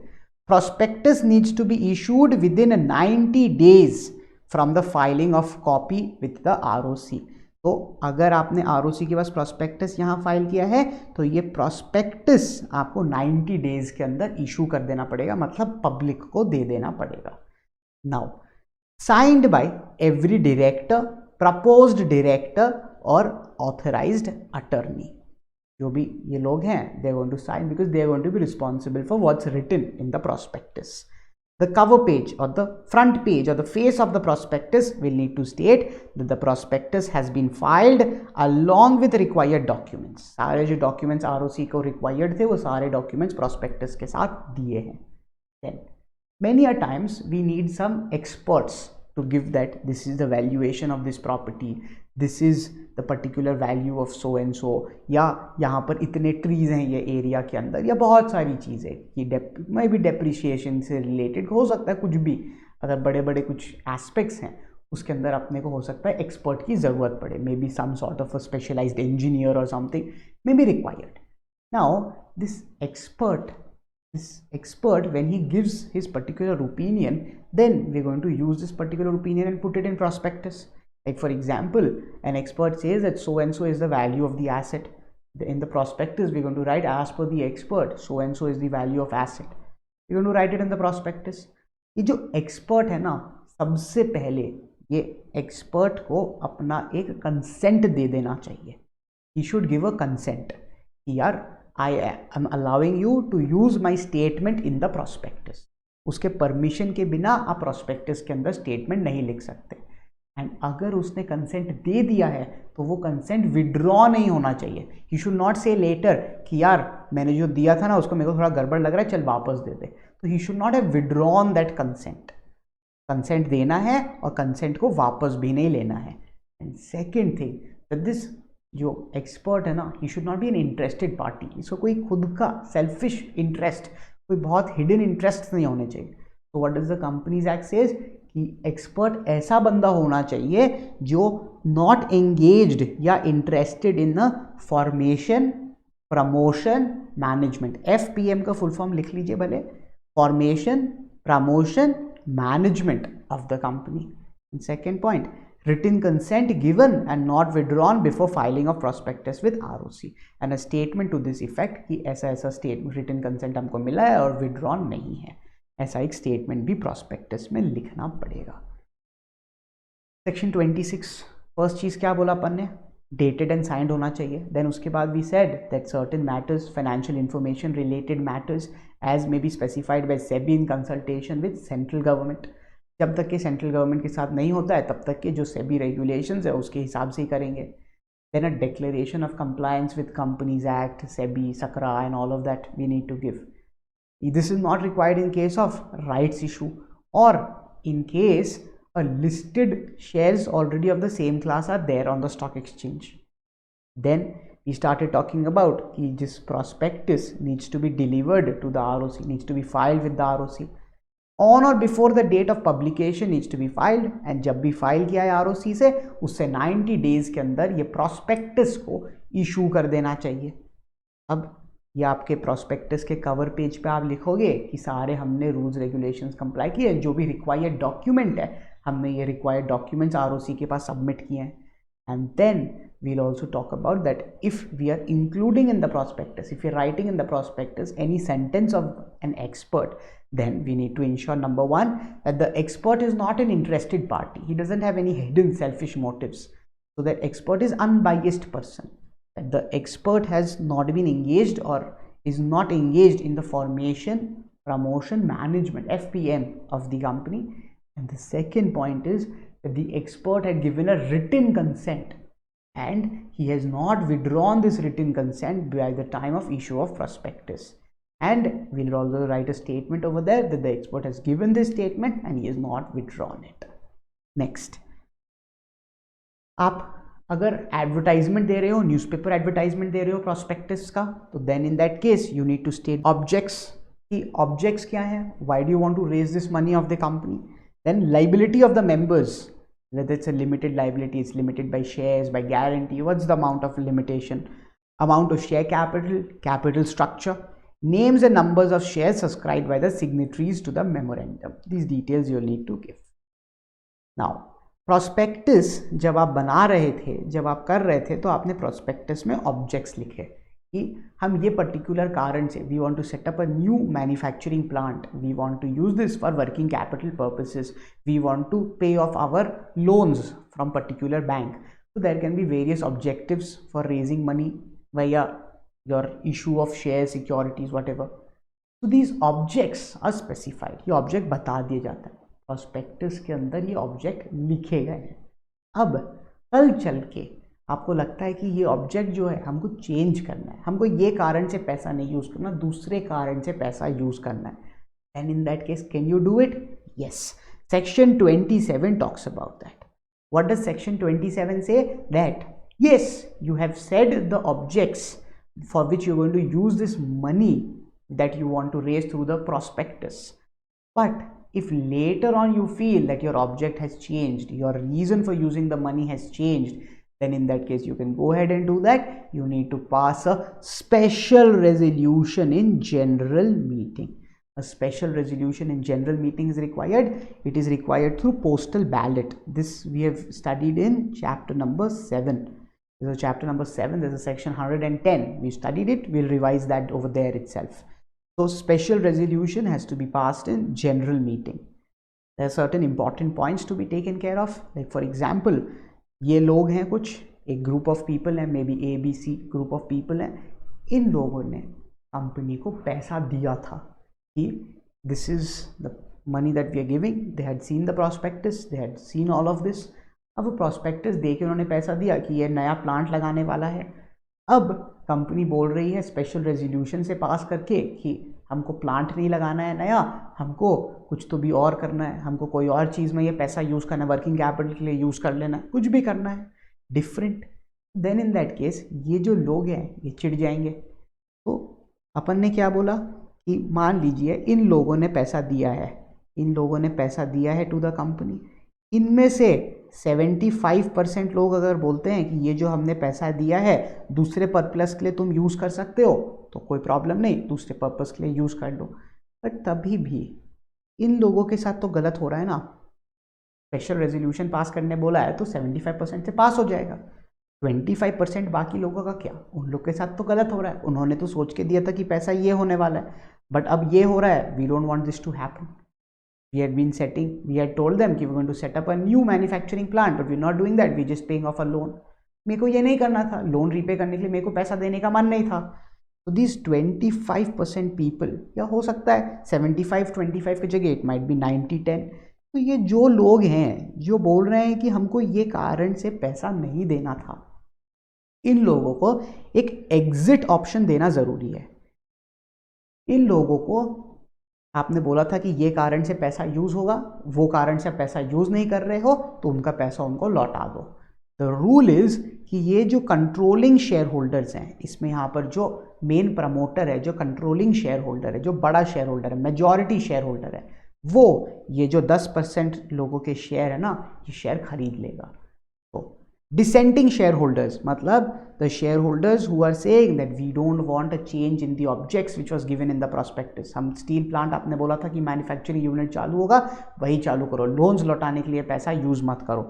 prospectus needs to be issued within 90 days from the filing of copy with the ROC. तो अगर आपने आरओसी के पास प्रोस्पेक्टस यहाँ फाइल किया है तो ये प्रोस्पेक्टस आपको 90 डेज के अंदर इशू कर देना पड़ेगा, मतलब पब्लिक को दे देना पड़ेगा। Now signed by every director, proposed director और ऑथराइज्ड अटर्नी। जो भी ये लोग हैं, they are going to sign because they are going to be responsible for what's written in the prospectus. The cover page or the front page or the face of the prospectus will need to state that the prospectus has been filed along with required documents. सारे जो documents ROC को required थे वो सारे documents prospectus के साथ दिए हैं। Then many a times we need some experts to give that this is the valuation of this property, this is the particular value of so and so, या यहाँ पर इतने ट्रीज हैं ये एरिया के अंदर, या बहुत सारी चीज़ें कि मे बी डेप्रिशिएशन से रिलेटेड हो सकता है, कुछ भी अगर बड़े बड़े कुछ एस्पेक्ट्स हैं उसके अंदर अपने को हो सकता है एक्सपर्ट की ज़रूरत पड़े, may be some sort of a specialised engineer or something may be required. Now this expert, when he gives his particular opinion, then we're going to use this particular opinion and put it in prospectus. Like for example, an expert says that so and so is the value of the asset. In the prospectus we're going to write, as per the expert so and so is the value of asset. We're going to write it in the prospectus. ये जो expert है ना, सबसे पहले ये expert को अपना एक consent दे देना चाहिए। He should give a consent कि यार I am allowing you to use my statement in the prospectus. उसके परमिशन के बिना आप prospectus के अंदर स्टेटमेंट नहीं लिख सकते। एंड अगर उसने कंसेंट दे दिया है तो वो कंसेंट विड्रॉ नहीं होना चाहिए। ही शुड नॉट से लेटर कि यार मैंने जो दिया था ना उसको मेरे को थोड़ा गड़बड़ लग रहा है, चल वापस दे दे। तो ही should not have withdrawn that consent. Consent देना है और कंसेंट को वापस भी नहीं लेना है। And second thing that this जो एक्सपर्ट है ना, he should not be an interested party. इसको कोई खुद का सेल्फिश इंटरेस्ट, कोई बहुत हिडन इंटरेस्ट नहीं होने चाहिए। तो what does the companies act says कि एक्सपर्ट ऐसा बंदा होना चाहिए जो नॉट एंगेज्ड या interested in the formation, promotion, management. FPM का फुल फॉर्म लिख लीजिए भले, formation, promotion, management of the company. Second point, written consent given and not withdrawn before filing of prospectus with ROC and a statement to this effect कि ऐसा ऐसा statement written consent हमको मिला है और withdrawn नहीं है, ऐसा एक statement भी prospectus में लिखना पड़ेगा। सेक्शन 26 फर्स्ट चीज़ क्या बोला अपन ने, dated and signed होना चाहिए। देन उसके बाद we said that certain matters, financial information related matters as may be specified by SEBI in consultation with central government। जब तक कि सेंट्रल गवर्नमेंट के साथ नहीं होता है तब तक के जो सेबी रेगुलेशंस है उसके हिसाब से ही करेंगे। Then a declaration of compliance with companies act, SEBI, SCRA and all of that we need to give. This is not required in case of rights issue or in case a listed shares already of the same class are there on the stock exchange. Then we started talking about कि जिस prospectus needs to be delivered to the ROC, needs to be filed with the ROC on or before the date of publication needs to be filed, and जब भी file किया है ROC से उससे 90 days के अंदर ये prospectus को इशू कर देना चाहिए। अब ये आपके prospectus के कवर पेज पे आप लिखोगे कि सारे हमने रूल्स रेगुलेशंस कंप्लाई किए, जो भी रिक्वायर्ड डॉक्यूमेंट है हमने ये रिक्वायर्ड डॉक्यूमेंट्स ROC के पास सबमिट किए हैं। And then we'll also talk about that if we are including in the prospectus, if you're writing in the prospectus any sentence of an expert, then we need to ensure, number one, that the expert is not an interested party. He doesn't have any hidden selfish motives. So that expert is unbiased person. That the expert has not been engaged or is not engaged in the formation, promotion, management, FPM of the company. And the second point is that the expert had given a written consent and he has not withdrawn this written consent by the time of issue of prospectus. And we'll also write a statement over there that the expert has given this statement and he has not withdrawn it. Next, आप अगर advertisement दे रहे हो, newspaper advertisement दे रहे हो prospectus का, तो then in that case you need to state objects कि objects क्या है, why do you want to raise this money of the company, then liability of the members whether it's a limited liability, it's limited by shares, by guarantee. What's the amount of limitation? Amount of share capital, capital structure, names and numbers of shares subscribed by the signatories to the memorandum. These details you'll need to give. Now, prospectus जब आप बना रहे थे, जब आप कर रहे थे, तो आपने prospectus में objects लिखे कि हम ये पर्टिकुलर कारण से we want to set up a new manufacturing plant, we want to use this for working capital purposes, we want to pay off our loans from particular bank. So there can be various objectives for raising money via your issue of shares, securities, whatever. So these objects are specified. ये object बता दिए जाता है. Prospectus के अंदर ये object लिखे गए हैं. अब कल चल के आपको लगता है कि ये ऑब्जेक्ट जो है हमको चेंज करना है, हमको ये कारण से पैसा नहीं यूज़ करना, दूसरे कारण से पैसा यूज़ करना है. And in that case can you do it? Yes. Section 27 talks about that. What does section 27 से? That yes, you have said the objects for which you're going to use this money that you want to raise through the prospectus. But if later on you feel that your object has changed, your reason for using the money has changed, then in that case you can go ahead and do that. You need to pass a special resolution in general meeting. A special resolution in general meeting is required. It is required through postal ballot. This we have studied in chapter number 7. This is chapter number 7. There's a section 110. We studied it. We'll revise that over there itself. So special resolution has to be passed in general meeting. There are certain important points to be taken care of. Like for example, ये लोग हैं कुछ, एक group of people है, maybe A, B, C group of people है. इन लोगों ने company को पैसा दिया था कि this is the money that we are giving. They had seen the prospectus. They had seen all of this. अब वो prospectus देख के उन्होंने पैसा दिया कि ये नया प्लांट लगाने वाला है. अब कंपनी बोल रही है स्पेशल रेजोल्यूशन से पास करके कि हमको प्लांट नहीं लगाना है नया, हमको कुछ तो भी और करना है, हमको कोई और चीज़ में ये पैसा यूज़ करना है, वर्किंग कैपिटल के लिए यूज़ कर लेना है, कुछ भी करना है different. Then in that case ये जो लोग हैं ये चिढ़ जाएंगे. तो अपन ने क्या बोला कि मान लीजिए इन लोगों ने पैसा दिया है, इन लोगों ने पैसा दिया है टू द कंपनी. इनमें से 75% लोग अगर बोलते हैं कि ये जो हमने पैसा दिया है दूसरे पर्पस के लिए तुम यूज़ कर सकते हो, तो कोई प्रॉब्लम नहीं, दूसरे पर्पस के लिए यूज़ कर लो. बट तभी भी इन लोगों के साथ तो गलत हो रहा है ना. स्पेशल रेजोल्यूशन पास करने बोला है तो 75% से पास हो जाएगा. 25% बाकी लोगों का क्या, उन लोग के साथ तो गलत हो रहा है. उन्होंने तो सोच के दिया था कि पैसा ये होने वाला है, बट अब ये हो रहा है. We don't want this to happen. We had told them कि we're going to set up a new manufacturing plant, but we're not doing that. We're just paying off a loan. मेरे को ये नहीं करना था, लोन रीपे करने के लिए मेरे को पैसा देने का मन नहीं था. तो these 25% people, या हो सकता है 75-25 की जगह इट माइट बी 90-10. तो ये जो लोग हैं जो बोल रहे हैं कि हमको ये कारण से पैसा नहीं देना था, इन लोगों को एक एग्जिट ऑप्शन देना ज़रूरी है. इन लोगों को आपने बोला था कि ये कारण से पैसा यूज़ होगा, वो कारण से पैसा यूज़ नहीं कर रहे हो तो उनका पैसा उनको लौटा दो. द रूल इज़ कि ये जो कंट्रोलिंग शेयर होल्डर्स हैं, इसमें यहाँ पर जो मेन प्रमोटर है, जो कंट्रोलिंग शेयर होल्डर है, जो बड़ा शेयर होल्डर है, मेजॉरिटी शेयर होल्डर है, वो ये जो 10% लोगों के शेयर है ना, ये शेयर खरीद लेगा. तो dissenting shareholders मतलब the shareholders who are saying that we don't want a change in the objects which was given in the prospectus. हम स्टील प्लांट आपने बोला था कि मैन्युफैक्चरिंग यूनिट चालू होगा, वही चालू करो, लोन्स लौटाने के लिए पैसा यूज मत करो.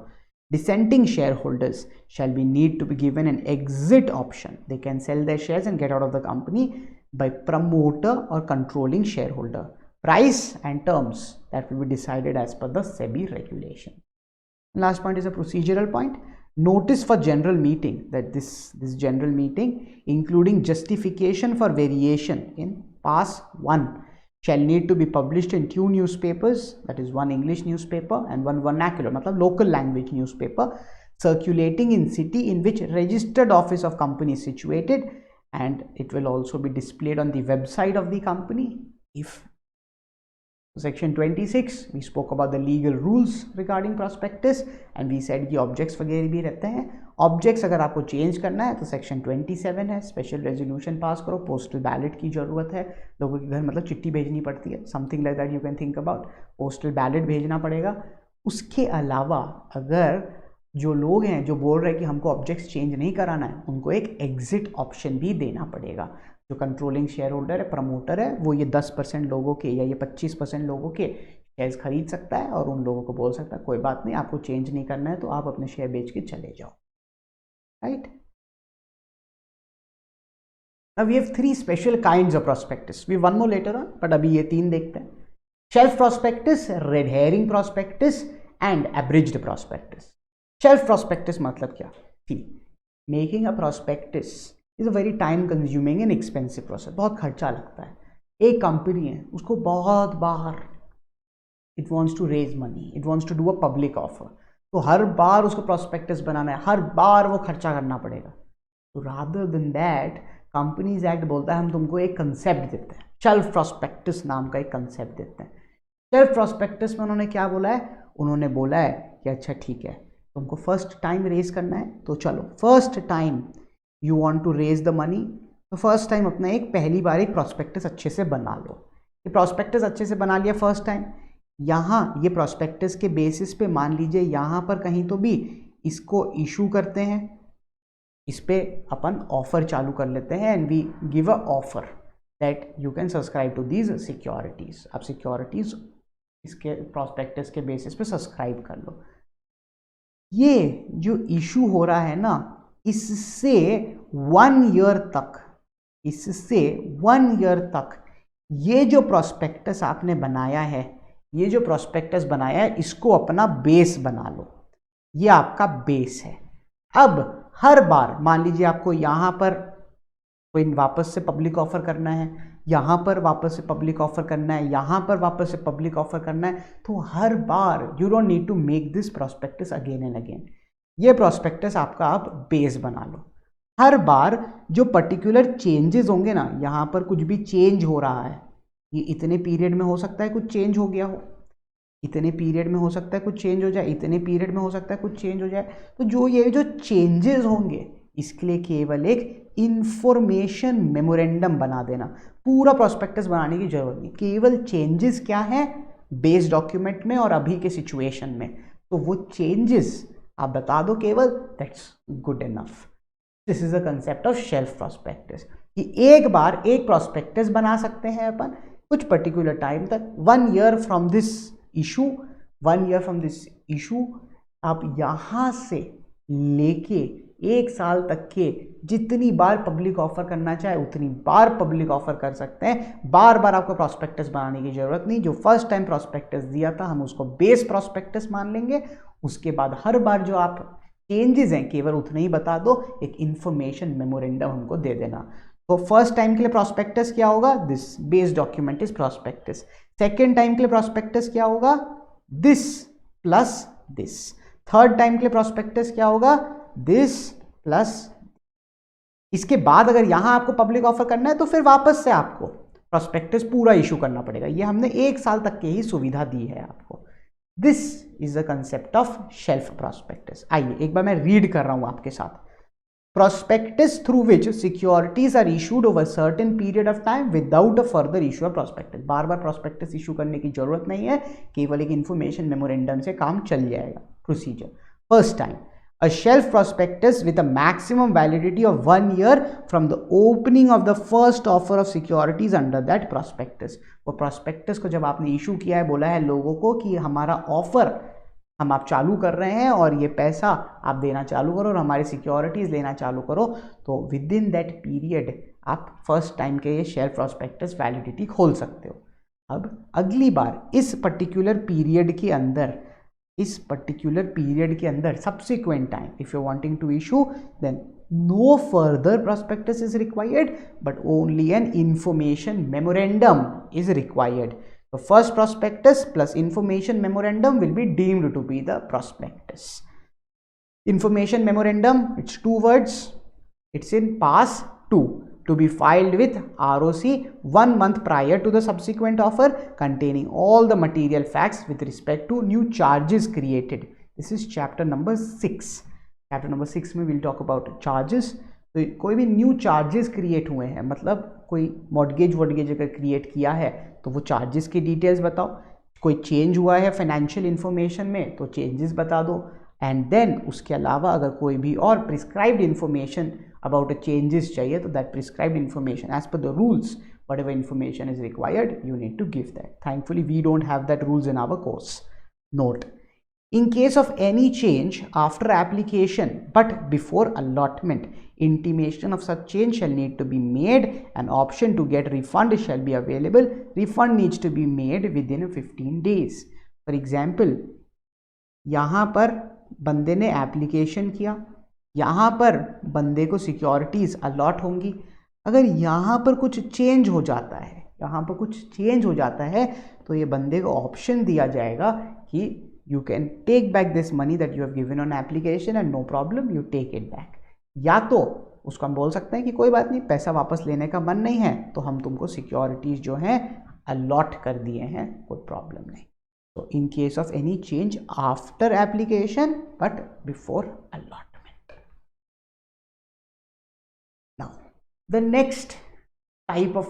Dissenting shareholders shall be need to be given an exit option. They can sell their shares and get out of the company by promoter or controlling shareholder. Price and terms that will be decided as per the SEBI regulation. Last point is a procedural point. Notice for general meeting, that this general meeting including justification for variation in pass 1 shall need to be published in 2 newspapers, that is one English newspaper and one vernacular matlab local language newspaper, circulating in city in which registered office of company is situated, and it will also be displayed on the website of the company. If Section 26, we spoke about the legal rules regarding prospectus and we said कि objects वगैरह भी रहते हैं. Objects अगर आपको change करना है तो Section 27 है, special resolution पास करो, postal ballot की ज़रूरत है, लोगों के घर मतलब चिट्ठी भेजनी पड़ती है, something like that you can think about. Postal ballot भेजना पड़ेगा. उसके अलावा अगर जो लोग हैं जो बोल रहे हैं कि हमको ऑब्जेक्ट्स चेंज नहीं कराना है, उनको एक एग्जिट ऑप्शन भी देना पड़ेगा। जो कंट्रोलिंग शेयर होल्डर है, प्रमोटर है, वो ये 10% लोगों के या ये 25% लोगों के शेयर्स खरीद सकता है और उन लोगों को बोल सकता है कोई बात नहीं, आपको चेंज नहीं करना है तो आप अपने शेयर बेच के चले जाओ, right. Now we have 3 special kinds of prospectus. We have one more later on, but अभी ये 3 देखते हैं। Shelf prospectus, red herring prospectus and abridged prospectus. Shelf prospectus मतलब क्या? See, making a prospectus is a very time consuming and expensive process. बहुत खर्चा लगता है। एक कंपनी है, उसको बहुत बार it wants to raise money, it wants to do a public offer, तो हर बार उसको prospectus बनाना है, हर बार वो खर्चा करना पड़ेगा। तो rather than that, companies act बोलता है हम तुमको एक कंसेप्ट देते हैं, शेल्फ प्रोस्पेक्टस नाम का एक कंसेप्ट देते हैं। शेल्फ प्रोस्पेक्टस में उन्होंने क्या बोला है? उन्होंने बोला है कि अच्छा ठीक है, तुमको फर्स्ट टाइम रेज करना है तो चलो, first time you want to raise the money, तो फर्स्ट टाइम अपना एक पहली बार एक प्रोस्पेक्टस अच्छे से बना लो। ये प्रोस्पेक्टस अच्छे से बना लिया फर्स्ट टाइम, यहाँ ये प्रोस्पेक्टस के बेसिस पे मान लीजिए यहाँ पर कहीं तो भी इसको इशू करते हैं, इस पे अपन ऑफर चालू कर लेते हैं and we give a offer that you can subscribe to these securities. आप सिक्योरिटीज इसके प्रोस्पेक्टस के बेसिस पे सब्सक्राइब कर लो। ये जो इशू हो रहा है ना, इससे 1 ईयर तक, इससे 1 ईयर तक ये जो प्रोस्पेक्टस आपने बनाया है, ये जो प्रोस्पेक्टस बनाया है, इसको अपना बेस बना लो। ये आपका बेस है। अब हर बार मान लीजिए आपको यहाँ पर कोई वापस से पब्लिक ऑफर करना है, यहाँ पर वापस से पब्लिक ऑफर करना है, यहाँ पर वापस से पब्लिक ऑफर करना है, तो हर बार you don't need to make this prospectus again and again. ये प्रोस्पेक्टस आपका आप बेस बना लो। हर बार जो पर्टिकुलर चेंजेस होंगे ना, यहाँ पर कुछ भी चेंज हो रहा है, ये इतने पीरियड में हो सकता है कुछ चेंज हो गया हो, इतने पीरियड में हो सकता है कुछ चेंज हो जाए, इतने पीरियड में हो सकता है कुछ चेंज हो जाए, तो जो ये जो चेंजेस होंगे इसके लिए केवल एक इंफॉर्मेशन मेमोरेंडम बना देना। पूरा प्रोस्पेक्टस बनाने की जरूरत नहीं, केवल चेंजेस क्या है बेस डॉक्यूमेंट में और अभी के सिचुएशन में, तो वो चेंजेस आप बता दो केवल, that's good enough. This is the concept of shelf prospectus कि एक बार एक प्रोस्पेक्टस बना सकते हैं अपन कुछ पर्टिकुलर टाइम तक, 1 year from this issue, 1 year from this issue, आप यहाँ से लेके 1 साल तक के जितनी बार पब्लिक ऑफर करना चाहे उतनी बार पब्लिक ऑफर कर सकते हैं। बार बार आपको प्रोस्पेक्टस बनाने की जरूरत नहीं। जो फर्स्ट टाइम प्रोस्पेक्टस दिया था हम उसको बेस प्रोस्पेक्टस मान लेंगे। उसके बाद हर बार जो आप चेंजेस हैं केवल उतने ही बता दो, एक इंफॉर्मेशन मेमोरेंडम हमको दे देना। तो फर्स्ट टाइम के लिए प्रोस्पेक्टस क्या होगा? This base document is prospectus. Second time के लिए प्रोस्पेक्टस क्या होगा? This plus this. Third time के लिए प्रोस्पेक्टस क्या होगा? This plus. इसके बाद अगर यहां आपको पब्लिक ऑफर करना है तो फिर वापस से आपको प्रोस्पेक्टस पूरा इशू करना पड़ेगा। ये हमने 1 साल तक की ही सुविधा दी है आपको। This is the concept of shelf prospectus. आइए एक बार मैं रीड कर रहा हूं आपके साथ। Prospectus through which securities are issued over certain period of time without a further issue of prospectus। Bar bar prospectus issue करने की जरूरत नहीं है, केवल एक इंफॉर्मेशन मेमोरेंडम से काम चल जाएगा। Procedure: first time, a shelf prospectus with a maximum validity of 1 year from the opening of the first offer of securities under that prospectus। वो prospectus को जब आपने इशू किया है, बोला है लोगों को कि हमारा ऑफर हम आप चालू कर रहे हैं और ये पैसा आप देना चालू करो और हमारी सिक्योरिटीज लेना चालू करो, तो विद इन दैट पीरियड आप फर्स्ट टाइम के ये शेयर प्रोस्पेक्टस वैलिडिटी खोल सकते हो। अब अगली बार इस पर्टिकुलर पीरियड के अंदर, इस पर्टिकुलर पीरियड के अंदर subsequent time if you wanting to issue, then no further prospectus is required but only an information memorandum is required. The first prospectus plus information memorandum will be deemed to be the prospectus. Information memorandum, it's 2 words, it's in pass 2, to be filed with ROC 1 month prior to the subsequent offer, containing all the material facts with respect to new charges created. This is chapter number 6. Chapter number 6 में will talk about charges. तो कोई भी new charges create हुए हैं, मतलब कोई mortgage अगर create किया है तो वो चार्जेस की डिटेल्स बताओ। कोई चेंज हुआ है फाइनेंशियल इन्फॉर्मेशन में तो चेंजेस बता दो, एंड देन उसके अलावा अगर कोई भी और prescribed information about a changes चाहिए तो that prescribed information as per the rules whatever information is required you need to give that. Thankfully we don't have that rules in our course. Note, in case of any change after application but before allotment, intimation of such change shall need to be made. An option to get refund shall be available. Refund needs to be made within 15 days. For example, यहाँ पर बंदे ने application किया, यहाँ पर बंदे को securities allot होंगी, अगर यहाँ पर कुछ चेंज हो जाता है, यहाँ पर कुछ चेंज हो जाता है तो ये बंदे को ऑप्शन दिया जाएगा कि you can take back this money that you have given on application and no problem you take it back. या तो उसको हम बोल सकते हैं कि कोई बात नहीं, पैसा वापस लेने का मन नहीं है तो हम तुमको सिक्योरिटीज़ जो हैं अलॉट कर दिए हैं, कोई प्रॉब्लम नहीं। तो इन case of any change after application but before allotment. Now the next type of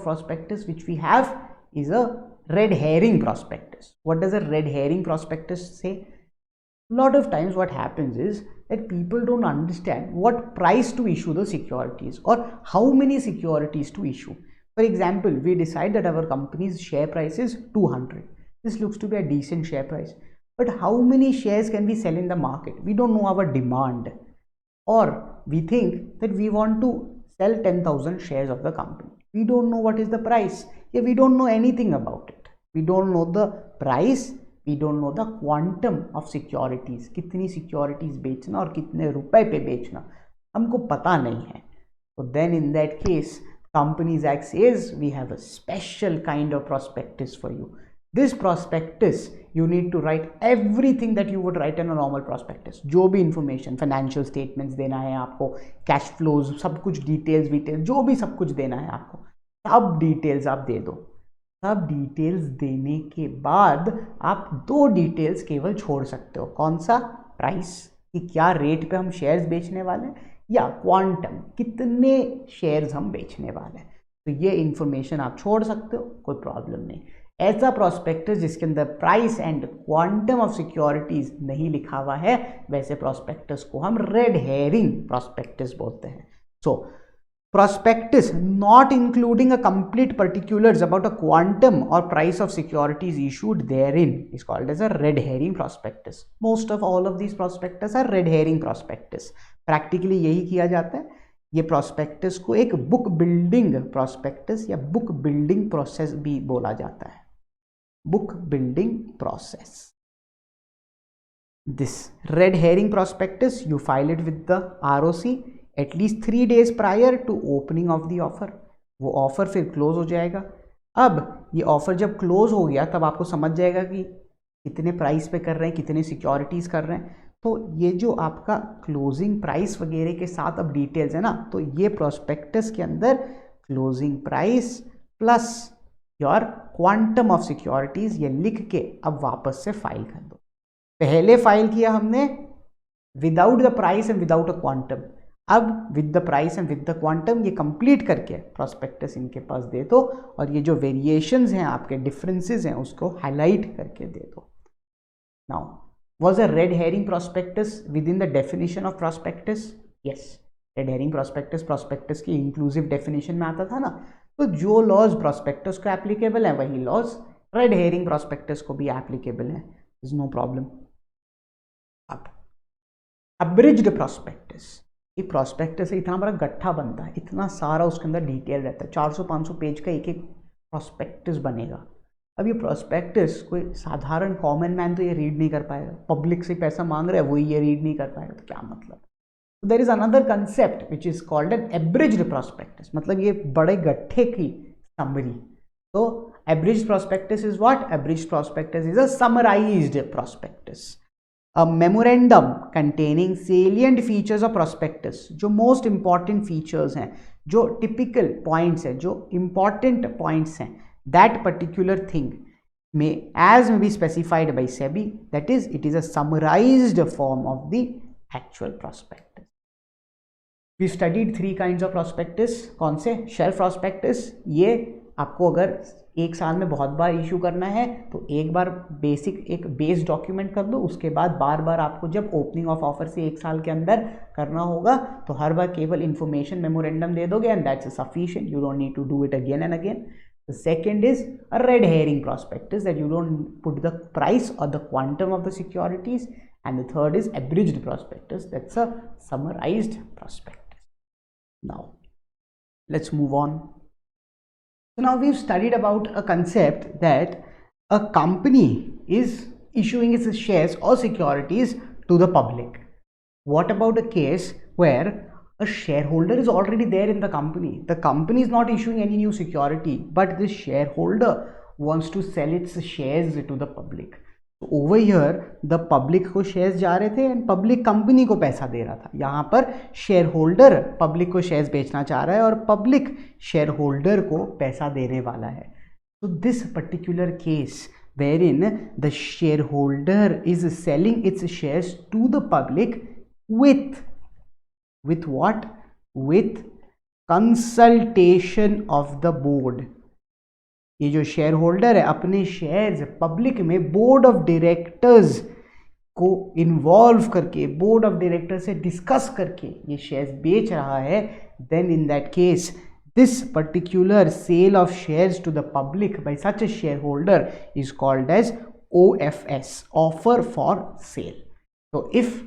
prospectus which we have is a red herring prospectus. What does a red herring prospectus say? A lot of times what happens is that people don't understand what price to issue the securities or how many securities to issue. For example, we decide that our company's share price is 200. This looks to be a decent share price, but how many shares can we sell in the market? We don't know our demand, or we think that we want to sell 10,000 shares of the company. We don't know what is the price. Yeah, we don't know anything about it. We don't know the price. We don't know the quantum of securities. कितनी securities बेचना और कितने रुपए पे बेचना हमको पता नहीं है. So then in that case, Companies Act says we have a special kind of prospectus for you. This prospectus, you need to write everything that you would write in a normal prospectus. जो भी information, financial statements देना है आपको, cash flows, सब कुछ details, जो भी सब कुछ देना है आपको, सब details आप दे दो. सब details देने के बाद आप 2 details केवल छोड़ सकते हो. कौन सा? Price, कि क्या रेट पे हम शेयर्स बेचने वाले हैं, या क्वांटम, कितने शेयर्स हम बेचने वाले हैं. तो ये इंफॉर्मेशन आप छोड़ सकते हो, कोई प्रॉब्लम नहीं. ऐसा प्रोस्पेक्टस जिसके अंदर price and quantum of securities नहीं लिखा हुआ है, वैसे प्रोस्पेक्टस को हम रेड हेरिंग प्रोस्पेक्टस बोलते हैं. सो prospectus not including a complete particulars about a quantum or price of securities issued therein is called as a red herring prospectus. Most of all of these prospectus are red herring prospectus. Practically यही किया जाता है. ये prospectus को एक book building prospectus या book building process भी बोला जाता है. Book building process. This red herring prospectus, you file it with the ROC at least 3 days prior to opening of the offer. वो ऑफर फिर क्लोज हो जाएगा. अब ये ऑफर जब क्लोज हो गया तब आपको समझ जाएगा कि कितने प्राइस पे कर रहे हैं, कितने सिक्योरिटीज़ कर रहे हैं. तो ये जो आपका क्लोजिंग प्राइस वगैरह के साथ अब डिटेल्स है ना, तो ये प्रोस्पेक्टस के अंदर closing price plus your quantum of securities ये लिख के अब वापस से फाइल कर दो. पहले फाइल किया हमने without the price and without a quantum. अब with the price and with the quantum ये कंप्लीट करके प्रोस्पेक्टस इनके पास दे दो, और ये जो वेरिएशंस हैं आपके डिफरेंसेस हैं उसको हाईलाइट करके दे दो. Now was a red herring prospectus with in the definition of prospectus? Yes, red herring prospectus की इंक्लूसिव डेफिनेशन में आता था ना. तो जो लॉज प्रोस्पेक्टस को एप्लीकेबल है वही लॉज रेड हेरिंग प्रोस्पेक्टस को भी एप्लीकेबल है. Is no problem. अब अब्रिज्ड प्रोस्पेक्टस, ये प्रोस्पेक्टस से इतना बड़ा गट्ठा बनता है, इतना सारा उसके अंदर डिटेल रहता है, 400-500 पेज का एक एक प्रोस्पेक्टस बनेगा. अब ये प्रोस्पेक्टस कोई साधारण कॉमन मैन तो ये रीड नहीं कर पाएगा. पब्लिक से पैसा मांग रहा है वही ये रीड नहीं कर पाएगा, तो क्या मतलब. तो there is another concept which is called an abridged prospectus, मतलब ये बड़े गट्ठे की समरी. तो abridged prospectus is what? Abridged prospectus is a summarised prospectus. A memorandum containing salient features of prospectus, जो most important features हैं, जो typical points हैं, जो important points हैं, that particular thing may as may be specified by SEBI, that is it is a summarized form of the actual prospectus. We studied 3 kinds of prospectus. कौन से? Shelf prospectus, ये आपको अगर एक साल में बहुत बार इशू करना है तो एक बार बेसिक एक बेस डॉक्यूमेंट कर दो, उसके बाद बार बार आपको जब ओपनिंग ऑफ ऑफर से एक साल के अंदर करना होगा तो हर बार केवल इन्फॉर्मेशन मेमोरेंडम दे दोगे and that's sufficient, you don't need to do it again and again. The second is a red herring prospectus, that you don't put the price or the quantum of the securities, and the third is abridged prospectus, that's a summarized prospectus. Now let's move on. So now we've studied about a concept that a company is issuing its shares or securities to the public. What about a case where a shareholder is already there in the company? The company is not issuing any new security, but this shareholder wants to sell its shares to the public. So over here the public को shares जा रहे थे and public company को पैसा दे रहा था. यहाँ पर shareholder public को shares बेचना चाह रहा है और public shareholder को पैसा देने वाला है. So this particular case wherein the shareholder is selling its shares to the public with what? With consultation of the board. ये जो शेयर होल्डर है अपने शेयर्स पब्लिक में बोर्ड ऑफ डायरेक्टर्स को इन्वॉल्व करके, बोर्ड ऑफ डायरेक्टर से discuss करके ये शेयर्स बेच रहा है, then in that case this particular sale of shares to the public by such a shareholder is called as OFS, offer for sale. So if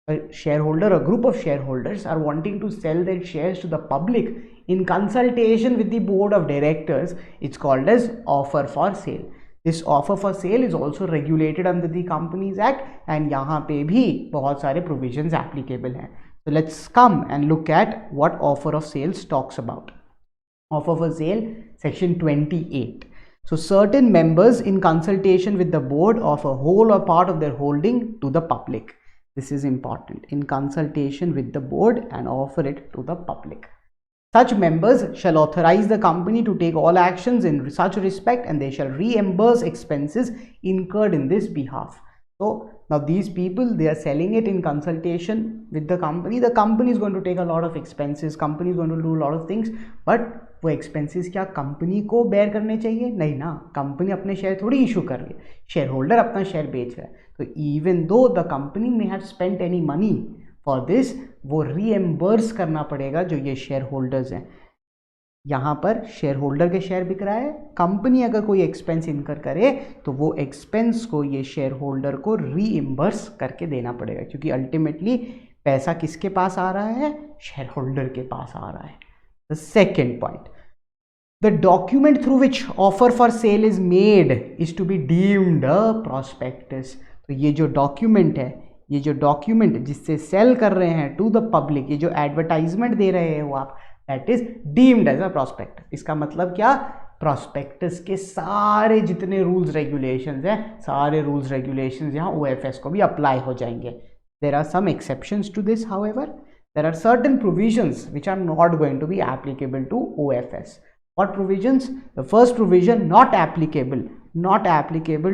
a shareholder, a group of shareholders are wanting to sell their shares to the public in consultation with the board of directors, it's called as offer for sale. This offer for sale is also regulated under the Companies Act and यहाँ पे भी बहुत सारे provisions applicable हैं. So let's come and look at what offer of sales talks about. Offer for sale, section 28. So certain members in consultation with the board offer whole or part of their holding to the public. This is important. In consultation with the board and offer it to the public. Such members shall authorize the company to take all actions in such respect and they shall reimburse expenses incurred in this behalf. So now these people, they are selling it in consultation with the company. The company is going to take a lot of expenses, company is going to do a lot of things, but वो expenses क्या company को bear करने चाहिए? नहीं ना, company अपने share थोड़ी issue कर रही है, शेयर होल्डर अपना शेयर बेच रहा है. तो इवन दो द कंपनी में have spent any money for this, वो रीएम्बर्स करना पड़ेगा जो ये शेयर होल्डर्स हैं. यहाँ पर शेयर होल्डर के शेयर बिक रहा है, कंपनी अगर कोई एक्सपेंस इनकर करे तो वो एक्सपेंस को ये शेयर होल्डर को रीइम्बर्स करके देना पड़ेगा, क्योंकि अल्टीमेटली पैसा किसके पास आ रहा है? शेयर होल्डर के पास आ रहा है. The second point, the document through which offer for sale is made is to be deemed a prospectus. तो ये जो डॉक्यूमेंट है, ये जो डॉक्यूमेंट जिससे सेल कर रहे हैं टू द पब्लिक, ये जो एडवर्टाइजमेंट दे रहे हैं वो आप, that is deemed as a prospectus. इसका मतलब क्या? प्रॉस्पेक्टस के सारे जितने रूल्स रेगुलेशंस हैं, सारे रूल्स रेगुलेशंस यहाँ OFS को भी अप्लाई हो जाएंगे. There are some exceptions to this, however there are certain provisions which are not going to be applicable to OFS. What provisions? The first provision not applicable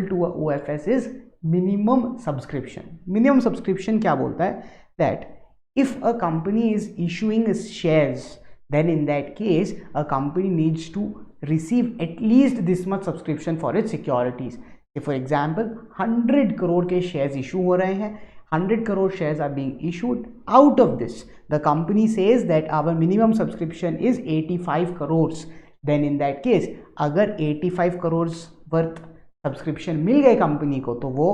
to a OFS is minimum subscription. Minimum subscription क्या बोलता है? That if a company is issuing shares, then in that case a company needs to receive at least this much subscription for its securities. If for example 100 crore के shares issue हो रहे हैं, 100 crore shares are being issued. Out of this, the company says that our minimum subscription is 85 crores. Then in that case, अगर 85 crores worth subscription मिल गए company को तो वो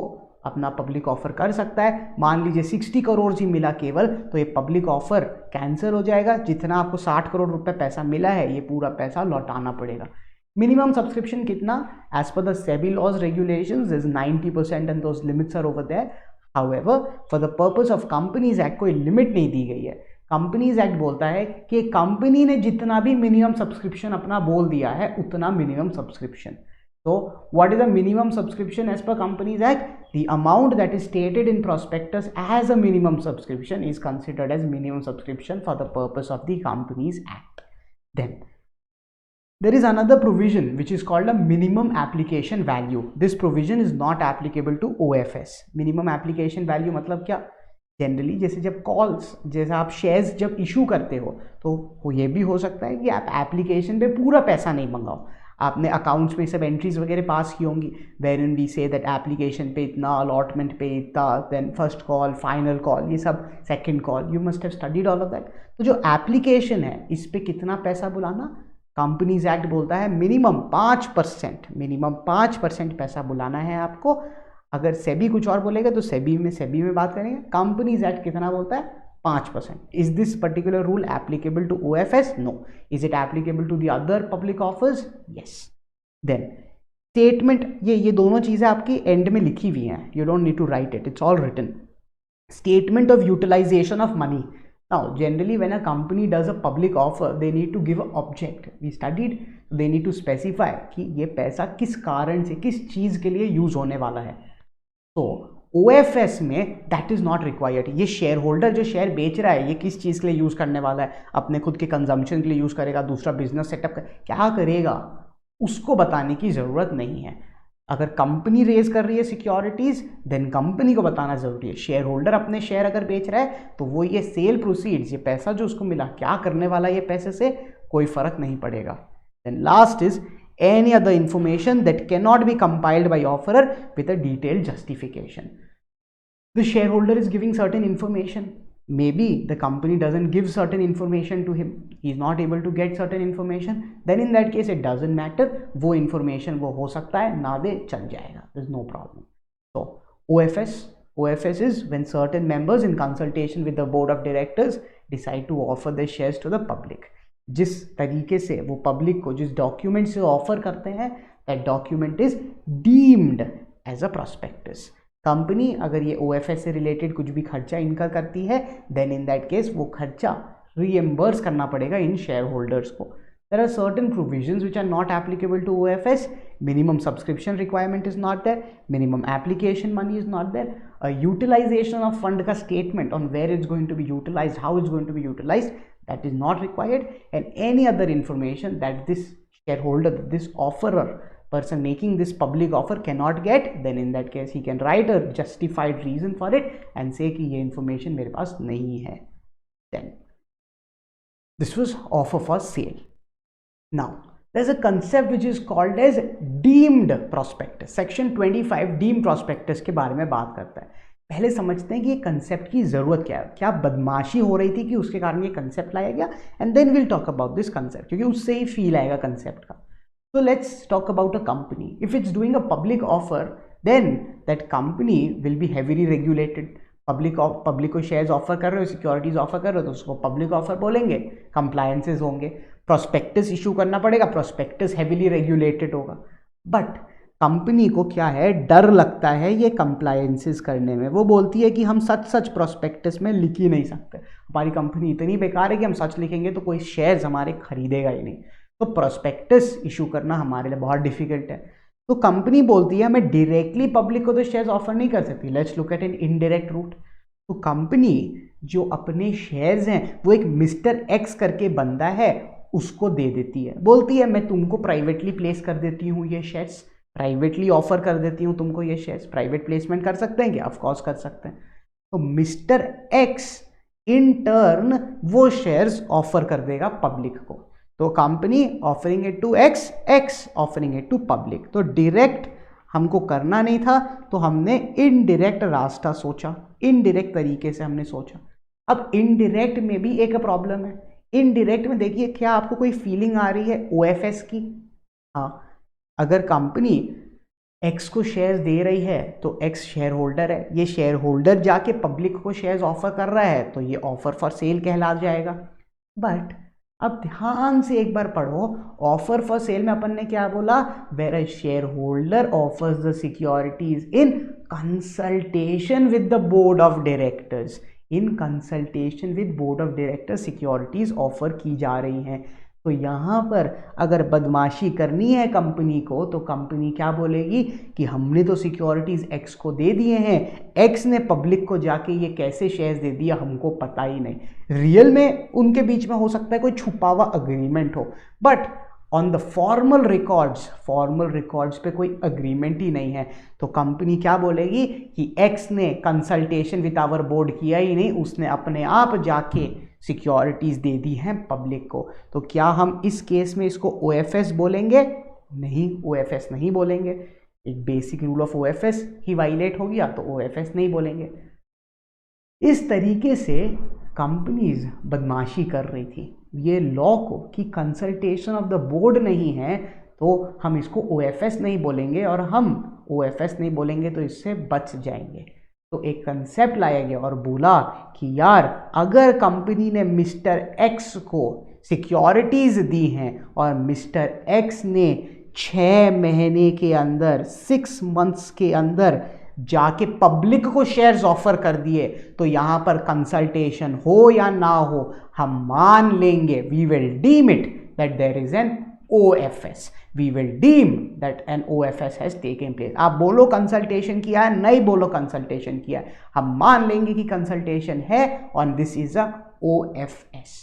अपना पब्लिक ऑफर कर सकता है. मान लीजिए 60 करोड़ ही मिला केवल, तो ये पब्लिक ऑफर कैंसिल हो जाएगा. जितना आपको 60 करोड़ रुपए पैसा मिला है, ये पूरा पैसा लौटाना पड़ेगा. मिनिमम सब्सक्रिप्शन कितना? As per the SEBI laws regulations is 90% and those limits are over there. However, for the purpose of Companies Act कोई लिमिट नहीं दी गई है. Companies Act बोलता है कि कंपनी ने जितना भी मिनिमम सब्सक्रिप्शन अपना बोल दिया है उतना minimum subscription. So what is the minimum subscription as per Companies Act? The amount that is stated in prospectus as a minimum subscription is considered as minimum subscription for the purpose of the Companies Act. Then there is another provision which is called a minimum application value. This provision is not applicable to OFS. Minimum application value मतलब क्या? Generally जैसे जब calls, जैसे आप shares जब issue करते हो तो ये भी हो सकता है कि आप एप्लीकेशन पे पूरा पैसा नहीं मंगाओ, आपने अकाउंट्स में सब एंट्रीज वगैरह पास की होंगी, wherein we say that application पे इतना, अलॉटमेंट पे इतना, then first call, final call, ये सब second call, you must have studied all of that. तो जो एप्लीकेशन है इस पे कितना पैसा बुलाना, कंपनीज एक्ट बोलता है मिनिमम 5% पैसा बुलाना है आपको। अगर सेबी कुछ और बोलेगा तो सेबी में बात करेंगे। कंपनीज एक्ट कितना बोलता है, 5%. Is this particular rule applicable to OFS? No. Is it applicable to the other public offers? Yes. Then statement, ये दोनों चीजें आपकी एंड में लिखी हुई हैं, you don't need to write it, it's all written. Statement of utilization of money. Now generally when a company does a public offer they need to give an object. We studied, they need to specify कि ये पैसा किस कारण से, किस चीज के लिए यूज होने वाला है. तो OFS में दैट इज नॉट रिक्वायर्ड. ये शेयर होल्डर जो शेयर बेच रहा है ये किस चीज के लिए यूज करने वाला है, अपने खुद के कंजम्पशन के लिए यूज करेगा, दूसरा बिजनेस सेटअप क्या करेगा, उसको बताने की जरूरत नहीं है. अगर कंपनी रेज कर रही है सिक्योरिटीज देन कंपनी को बताना जरूरी है. शेयर होल्डर अपने शेयर अगर बेच रहा है तो वो ये सेल प्रोसीड्स, ये पैसा जो उसको मिला क्या करने वाला है, ये पैसे से कोई फर्क नहीं पड़ेगा. Then last is any other information that cannot be compiled by offerer with a detailed justification. The shareholder is giving certain information. Maybe the company doesn't give certain information to him. He is not able to get certain information. Then in that case it doesn't matter. वो information वो हो सकता है ना दे, चल जाएगा. There's no problem. So OFS is when certain members in consultation with the board of directors decide to offer their shares to the public. जिस तरीके से वो पब्लिक को जिस डॉक्यूमेंट से ऑफर करते हैं that document is deemed as a prospectus. Company अगर ये OFS से रिलेटेड कुछ भी खर्चा इनकर करती है देन इन दैट केस वो खर्चा रीएम्बर्स करना पड़ेगा इन शेयर होल्डर्स को. There are certain provisions which are not applicable to OFS. Minimum subscription requirement is not there, minimum application money is not there, utilisation of fund का statement on where it's going to be utilised, how it's going to be utilised, that is not required. And any other information that this shareholder, this offerer person making this public offer cannot get, then in that case he can write a justified reason for it and say कि ये information मेरे पास नहीं है. Then this was offer for sale. Now there's a concept which is called as deemed prospectus. Section 25 deemed prospectus के बारे में बात करता है. पहले समझते हैं कि ये कंसेप्ट की ज़रूरत क्या है, क्या बदमाशी हो रही थी कि उसके कारण ये कंसेप्ट लाया गया, and then will talk about this concept, क्योंकि उससे ही फील आएगा कंसेप्ट का. तो let's talk about a company. If it's doing a public offer then that company will be heavily regulated. Public को शेयर्स ऑफर कर रहे हो, सिक्योरिटीज ऑफर कर रहे हो तो उसको पब्लिक ऑफर बोलेंगे, कंप्लायंसेस होंगे, प्रोस्पेक्टस इशू करना पड़ेगा, प्रोस्पेक्टस हेवीली रेगुलेटेड होगा. बट कंपनी को क्या है, डर लगता है ये कंप्लायंसेस करने में. वो बोलती है कि हम सच प्रोस्पेक्टस में लिख ही नहीं सकते, हमारी कंपनी इतनी बेकार है कि हम सच लिखेंगे तो कोई शेयर्स हमारे खरीदेगा ही नहीं, तो प्रोस्पेक्टस इशू करना हमारे लिए बहुत डिफिकल्ट है. तो कंपनी बोलती है मैं डायरेक्टली पब्लिक को तो शेयर्स ऑफर नहीं कर सकती, let's look at an indirect route. तो कंपनी जो अपने शेयर्स हैं वो एक मिस्टर एक्स करके बंदा है उसको दे देती है, बोलती है मैं तुमको प्राइवेटली प्लेस कर देती हूँ ये शेयर्स, प्राइवेटली ऑफर कर देती हूँ तुमको ये शेयर्स. प्राइवेट प्लेसमेंट कर सकते हैं क्या? ऑफ कोर्स कर सकते हैं. तो मिस्टर एक्स इन टर्न वो शेयर्स ऑफर कर देगा पब्लिक को. तो company offering it to X, X offering it to public. तो डायरेक्ट हमको करना नहीं था तो हमने इनडायरेक्ट रास्ता सोचा, इनडायरेक्ट तरीके से हमने सोचा. अब इनडायरेक्ट में भी एक प्रॉब्लम है. इनडायरेक्ट में देखिए क्या आपको कोई फीलिंग आ रही है OFS की? हाँ, अगर कंपनी एक्स को शेयर्स दे रही है तो एक्स शेयर होल्डर है, ये शेयर होल्डर जाके पब्लिक को शेयर्स ऑफर कर रहा है तो ये ऑफर फॉर सेल कहला जाएगा. बट अब ध्यान से एक बार पढ़ो, ऑफर फॉर सेल में अपन ने क्या बोला, where a shareholder offers the securities in consultation with the board of directors. In consultation with board of directors securities offer की जा रही हैं. तो यहाँ पर अगर बदमाशी करनी है कंपनी को तो कंपनी क्या बोलेगी कि हमने तो सिक्योरिटीज एक्स को दे दिए हैं, एक्स ने पब्लिक को जाके ये कैसे शेयर्स दे दिया हमको पता ही नहीं. रियल में उनके बीच में हो सकता है कोई छुपा हुआ अग्रीमेंट हो, but on the formal records पे कोई अग्रीमेंट ही नहीं है, तो कंपनी क्या बोलेगी कि एक्स ने कंसल्टेशन विद आवर बोर्ड किया ही नहीं, उसने अपने आप जाके सिक्योरिटीज दे दी हैं पब्लिक को। तो क्या हम इस केस में इसको ओएफएस बोलेंगे? नहीं, ओएफएस नहीं बोलेंगे। एक बेसिक रूल ऑफ ओएफएस ही वायलेट हो गया, तो ओएफएस नहीं बोलेंगे। इस तरीके से कंपनीज बदमाशी कर रही थी ये लॉ को कि कंसल्टेशन ऑफ द बोर्ड नहीं है तो हम इसको ओएफएस नहीं बोलेंगे, और हम ओएफएस नहीं बोलेंगे तो इससे बच जाएंगे। तो एक कंसेप्ट लाया गया और बोला कि यार अगर कंपनी ने मिस्टर एक्स को सिक्योरिटीज दी हैं और मिस्टर एक्स ने 6 महीने के अंदर 6 मंथ्स के अंदर जाके पब्लिक को शेयर्स ऑफर कर दिए, तो यहां पर कंसल्टेशन हो या ना हो हम मान लेंगे, we will deem it that there is an OFS, we will deem that an OFS has taken place। आप बोलो कंसल्टेशन किया है, नहीं बोलो कंसल्टेशन किया है, हम मान लेंगे कि कंसल्टेशन है और दिस इज अ OFS।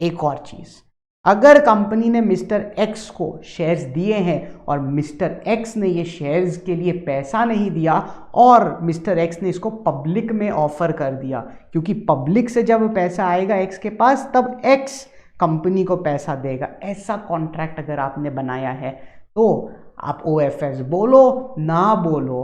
एक और चीज, अगर कंपनी ने मिस्टर एक्स को शेयर्स दिए हैं और मिस्टर एक्स ने ये शेयर्स के लिए पैसा नहीं दिया और मिस्टर एक्स ने इसको पब्लिक में ऑफर कर दिया, क्योंकि पब्लिक से जब पैसा आएगा एक्स के पास तब एक्स कंपनी को पैसा देगा, ऐसा कॉन्ट्रैक्ट अगर आपने बनाया है तो आप OFS बोलो ना बोलो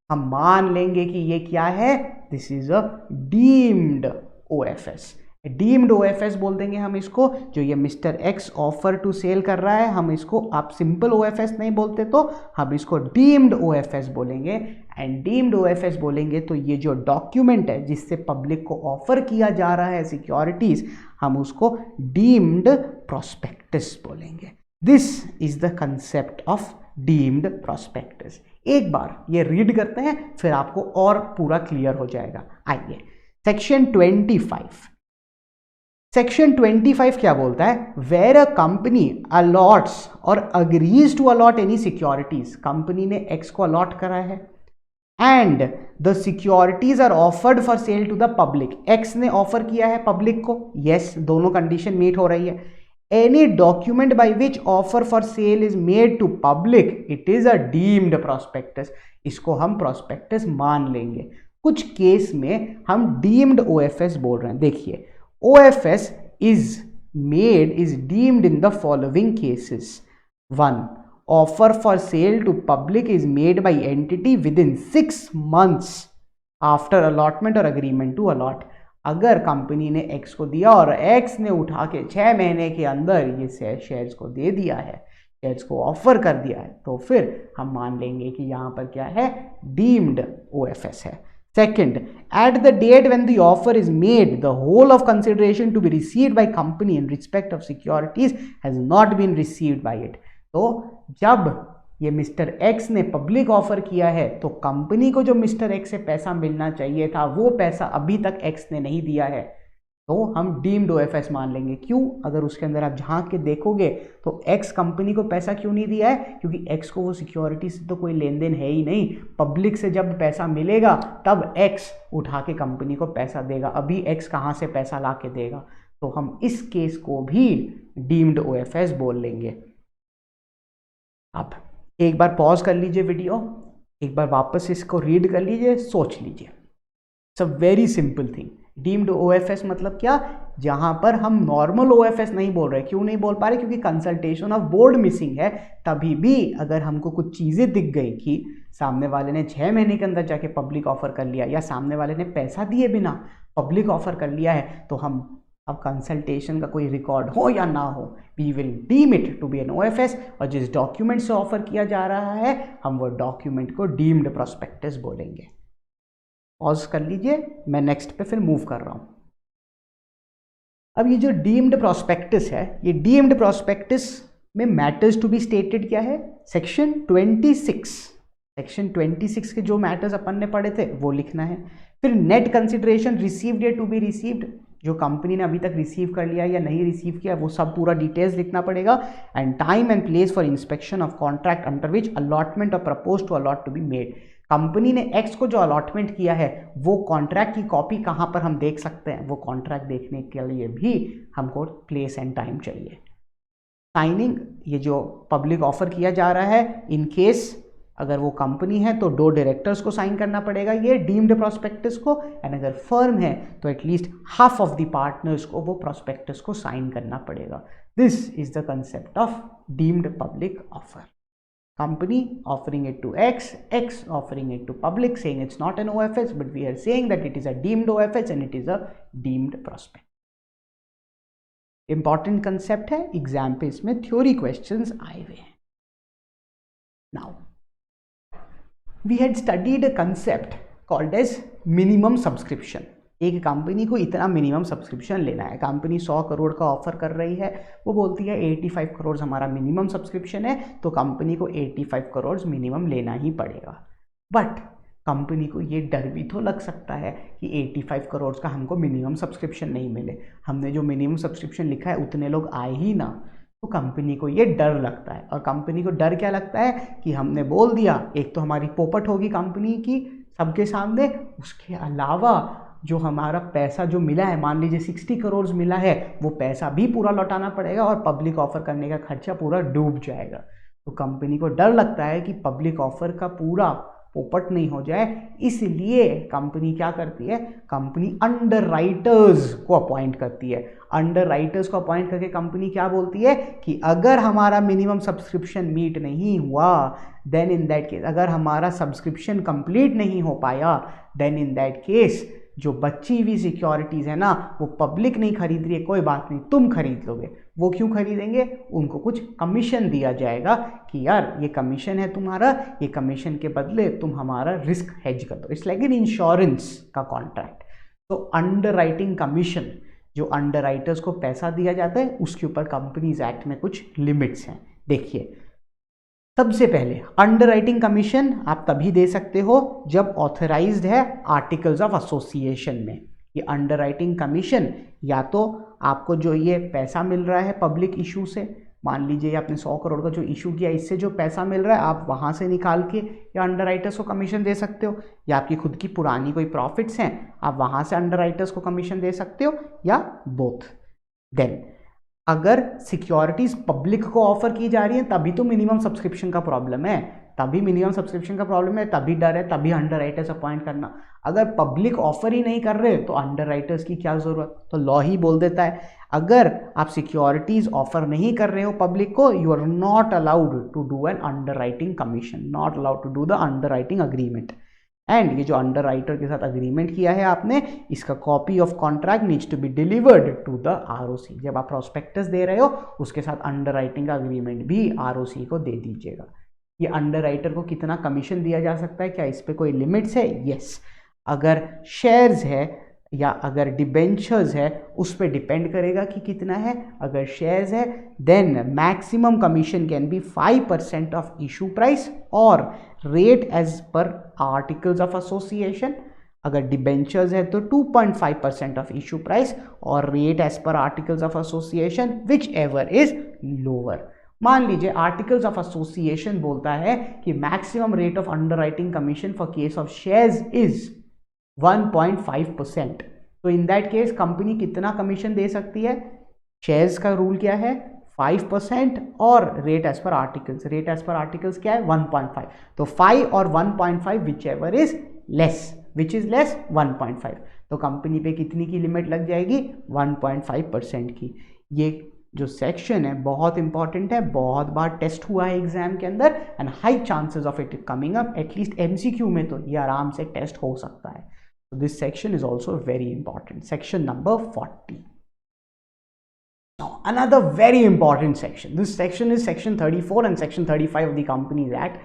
हम मान लेंगे कि ये क्या है, this is a deemed OFS। Deemed OFS बोल देंगे हम इसको, जो ये mister X offer to sale कर रहा है हम इसको, आप सिंपल OFS नहीं बोलते तो हम इसको डीम्ड OFS बोलेंगे। एंड डीम्ड OFS बोलेंगे तो ये जो डॉक्यूमेंट है जिससे पब्लिक को ऑफर किया जा रहा है सिक्योरिटीज, हम उसको डीम्ड प्रोस्पेक्टस बोलेंगे। This is the concept of deemed prospectus. एक बार ये रीड करते हैं फिर आपको और पूरा क्लियर हो जाएगा। आइए, सेक्शन 25। सेक्शन 25 क्या बोलता है? Where a company allots or agrees to allot any securities, company ने एक्स को अलॉट करा है and the securities are offered for sale to the public, X ने ऑफर किया है पब्लिक को, यस दोनों कंडीशन मीट हो रही है। Any document by which offer for sale is made to public, it is a deemed prospectus, इसको हम प्रोस्पेक्टस मान लेंगे। कुछ केस में हम डीम्ड OFS बोल रहे हैं। देखिए, OFS is deemed in the following cases. 1. Offer for sale to public is made by entity within 6 months after allotment or agreement to allot। अगर कंपनी ने एक्स को दिया और एक्स ने उठा के 6 महीने के अंदर ये शेयर्स को दे दिया है, शेयर्स को ऑफर कर दिया है, तो फिर हम मान लेंगे कि यहाँ पर क्या है, डीम्ड OFS है। Second, at the date when the offer is made, the whole of consideration to be received by company in respect of securities has not been received by it। तो जब ये मिस्टर एक्स ने public offer किया है तो company को जो mister x से पैसा मिलना चाहिए था वो पैसा अभी तक एक्स ने नहीं दिया है, तो हम डीम्ड OFS मान लेंगे। क्यों? अगर उसके अंदर आप झांक के देखोगे तो एक्स कंपनी को पैसा क्यों नहीं दिया है? क्योंकि एक्स को वो सिक्योरिटी से तो कोई लेन देन है ही नहीं। पब्लिक से जब पैसा मिलेगा तब एक्स उठा के कंपनी को पैसा देगा, अभी एक्स कहाँ से पैसा ला के देगा? तो हम इस केस को भी डीम्ड OFS बोल लेंगे। अब एक बार पॉज कर लीजिए वीडियो, एक बार वापस इसको रीड कर लीजिए, सोच लीजिए। It's a very simple thing. Deemed OFS मतलब क्या? जहां पर हम नॉर्मल OFS नहीं बोल रहे। क्यों नहीं बोल पा रहे? क्योंकि कंसल्टेशन ऑफ बोर्ड मिसिंग है। तभी भी अगर हमको कुछ चीज़ें दिख गई कि सामने वाले ने 6 महीने के अंदर जाके पब्लिक ऑफर कर लिया या सामने वाले ने पैसा दिए बिना पब्लिक ऑफर कर लिया है, तो हम अब कंसल्टेशन का कोई रिकॉर्ड हो या ना हो, we will deem it to be an OFS। और जिस डॉक्यूमेंट से ऑफर किया जा रहा है हम वो डॉक्यूमेंट को डीम्ड प्रोस्पेक्टस बोलेंगे। पॉज कर लीजिए, मैं नेक्स्ट पे फिर मूव कर रहा हूं। अब ये जो डीम्ड प्रोस्पेक्टस है, ये डीम्ड प्रोस्पेक्टस में मैटर्स टू बी स्टेटेड क्या है? सेक्शन 26। सेक्शन 26 के जो मैटर्स अपन ने पढ़े थे वो लिखना है। फिर नेट कंसिडरेशन रिसीव्ड या टू बी रिसीव्ड, जो कंपनी ने अभी तक रिसीव कर लिया या नहीं रिसीव किया वो सब पूरा डिटेल्स लिखना पड़ेगा। And time and place for inspection of contract under which allotment or propose to allot to be made. Company ने एक्स को जो अलॉटमेंट किया है वो कॉन्ट्रैक्ट की कॉपी कहाँ पर हम देख सकते हैं, वो कॉन्ट्रैक्ट देखने के लिए भी हमको प्लेस एंड टाइम चाहिए। साइनिंग, ये जो पब्लिक ऑफर किया जा रहा है, इन केस अगर वो कंपनी है तो 2 डायरेक्टर्स को साइन करना पड़ेगा ये डीम्ड प्रोस्पेक्टस को, एंड अगर फर्म है तो at least half of the partners को वो प्रोस्पेक्टस को साइन करना पड़ेगा. This is the concept of deemed public offer. Company offering it to X, X offering it to public, saying it's not an OFS, but we are saying that it is a deemed OFS and it is a deemed prospect. Important concept है, exam पे इसमें theory questions आए हुए हैं. Now, we had studied a concept called as minimum subscription. एक company को इतना minimum subscription लेना है, कंपनी 100 करोड़ का ऑफर कर रही है, वो बोलती है 85 करोड़ हमारा मिनिमम सब्सक्रिप्शन है, तो कंपनी को 85 करोड़ मिनिमम लेना ही पड़ेगा. बट कंपनी को ये डर भी तो लग सकता है कि 85 करोड़ का हमको मिनिमम सब्सक्रिप्शन नहीं मिले, हमने जो मिनिमम सब्सक्रिप्शन लिखा है उतने लोग आए ही ना. तो कंपनी को ये डर लगता है, और कंपनी को डर क्या लगता है कि हमने बोल दिया, एक तो हमारी पोपट होगी कंपनी की सबके सामने, उसके अलावा जो हमारा पैसा जो मिला है, मान लीजिए 60 करोड़ मिला है, वो पैसा भी पूरा लौटाना पड़ेगा और पब्लिक ऑफर करने का खर्चा पूरा डूब जाएगा. तो कंपनी को डर लगता है कि पब्लिक ऑफर का पूरा पोपट नहीं हो जाए, इसलिए कंपनी क्या करती है, कंपनी अंडर राइटर्स को अपॉइंट करती है. अंडर राइटर्स को अपॉइंट करके कंपनी क्या बोलती है कि अगर हमारा मिनिमम सब्सक्रिप्शन मीट नहीं हुआ, देन इन दैट केस, अगर हमारा सब्सक्रिप्शन कंप्लीट नहीं हो पाया, देन इन दैट केस जो बची हुई सिक्योरिटीज़ है ना, वो पब्लिक नहीं खरीद रही है, कोई बात नहीं, तुम खरीद लोगे. वो क्यों खरीदेंगे, उनको कुछ कमीशन दिया जाएगा कि यार ये कमीशन है तुम्हारा, ये कमीशन के बदले तुम हमारा रिस्क हेज कर दो. इट्स लाइक एन इंश्योरेंस का कॉन्ट्रैक्ट. तो अंडर राइटिंग कमीशन, जो अंडर राइटर्स को पैसा दिया जाता है, उसके ऊपर कंपनीज एक्ट में कुछ लिमिट्स हैं. देखिए, सबसे पहले अंडरराइटिंग कमीशन आप तभी दे सकते हो जब ऑथराइज्ड है आर्टिकल्स ऑफ एसोसिएशन में. ये अंडरराइटिंग कमीशन या तो आपको जो ये पैसा मिल रहा है पब्लिक इशू से, मान लीजिए आपने 100 करोड़ का जो इशू किया, इससे जो पैसा मिल रहा है आप वहाँ से निकाल के या अंडरराइटर्स को कमीशन दे सकते हो, या आपकी खुद की पुरानी कोई प्रॉफिट्स हैं आप वहाँ से अंडरराइटर्स को कमीशन दे सकते हो, या बोथ. देन अगर सिक्योरिटीज पब्लिक को ऑफर की जा रही है तभी तो मिनिमम सब्सक्रिप्शन का प्रॉब्लम है, तभी मिनिमम सब्सक्रिप्शन का प्रॉब्लम है, तभी डर है, तभी अंडरराइटर्स अपॉइंट करना. अगर पब्लिक ऑफर ही नहीं कर रहे तो अंडरराइटर्स की क्या जरूरत. तो लॉ ही बोल देता है अगर आप सिक्योरिटीज ऑफर नहीं कर रहे हो पब्लिक को, you are not allowed to do an underwriting commission, not allowed to do the underwriting agreement. And ये जो अंडर राइटर के साथ अग्रीमेंट किया है आपने, इसका copy of contract needs to be delivered to the ROC. जब आप प्रोस्पेक्टस दे रहे हो उसके साथ अंडर राइटिंग का अग्रीमेंट भी आरओसी को दे दीजिएगा. ये अंडर राइटर को कितना कमीशन दिया जा सकता है, क्या इस पर कोई लिमिट्स है? यस. अगर शेयर्स है या अगर डिबेंचर्स है उस पर डिपेंड करेगा कि कितना है. अगर शेयर्स है then maximum commission can be 5% of issue price or rate as per articles of association. अगर डिबेंचर्स है तो 2.5% of issue price or rate as per articles of association whichever is lower. मान लीजिए articles of association बोलता है कि maximum rate of underwriting commission for case of shares is 1.5%. तो in that case company कितना commission दे सकती है? शेयर्स का रूल क्या है? 5% और rate as per articles, rate as per articles क्या है? 1.5. तो 5 और 1.5 whichever is less, which is less 1.5. तो कंपनी पे कितनी की लिमिट लग जाएगी? 1.5% की. ये जो सेक्शन है बहुत इंपॉर्टेंट है, बहुत बार टेस्ट हुआ है एग्जाम के अंदर and high chances of it coming up. At least MCQ में तो ये आराम से टेस्ट हो सकता है. So this section is also very important. Section number 40. Now another very important section. This section is section 34 and section 35 of the Companies Act.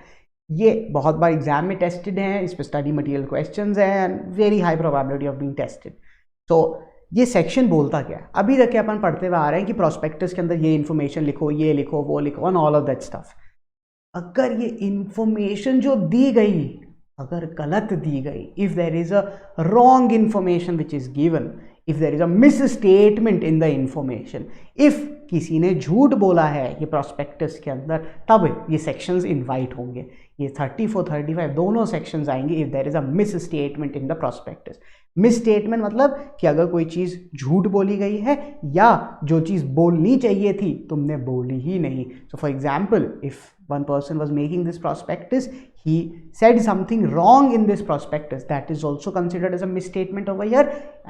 ये बहुत बार एग्जाम में टेस्टेड हैं, इस पर स्टडी मटेरियल क्वेश्चंस हैं and very high probability of being tested. तो ये section बोलता क्या है? अभी तक अपन पढ़ते हुए आ रहे हैं कि प्रोस्पेक्टस के अंदर ये इन्फॉर्मेशन लिखो, ये लिखो, वो लिखो and all of that stuff. अगर ये इन्फॉर्मेशन जो दी गई अगर गलत दी गई, if there is a wrong information which is given, if there is a misstatement in the information, if किसी ने झूठ बोला है ये प्रॉस्पेक्टस के अंदर, तब ये सेक्शंस इनवाइट होंगे। ये 34, 35 दोनों सेक्शंस आएंगे if there is a misstatement in the prospectus. Misstatement मतलब कि अगर कोई चीज़ झूठ बोली गई है या जो चीज़ बोलनी चाहिए थी तुमने बोली ही नहीं। So for example, if one person was making this prospectus, he said something wrong in this prospectus, that is also considered as a misstatement over here,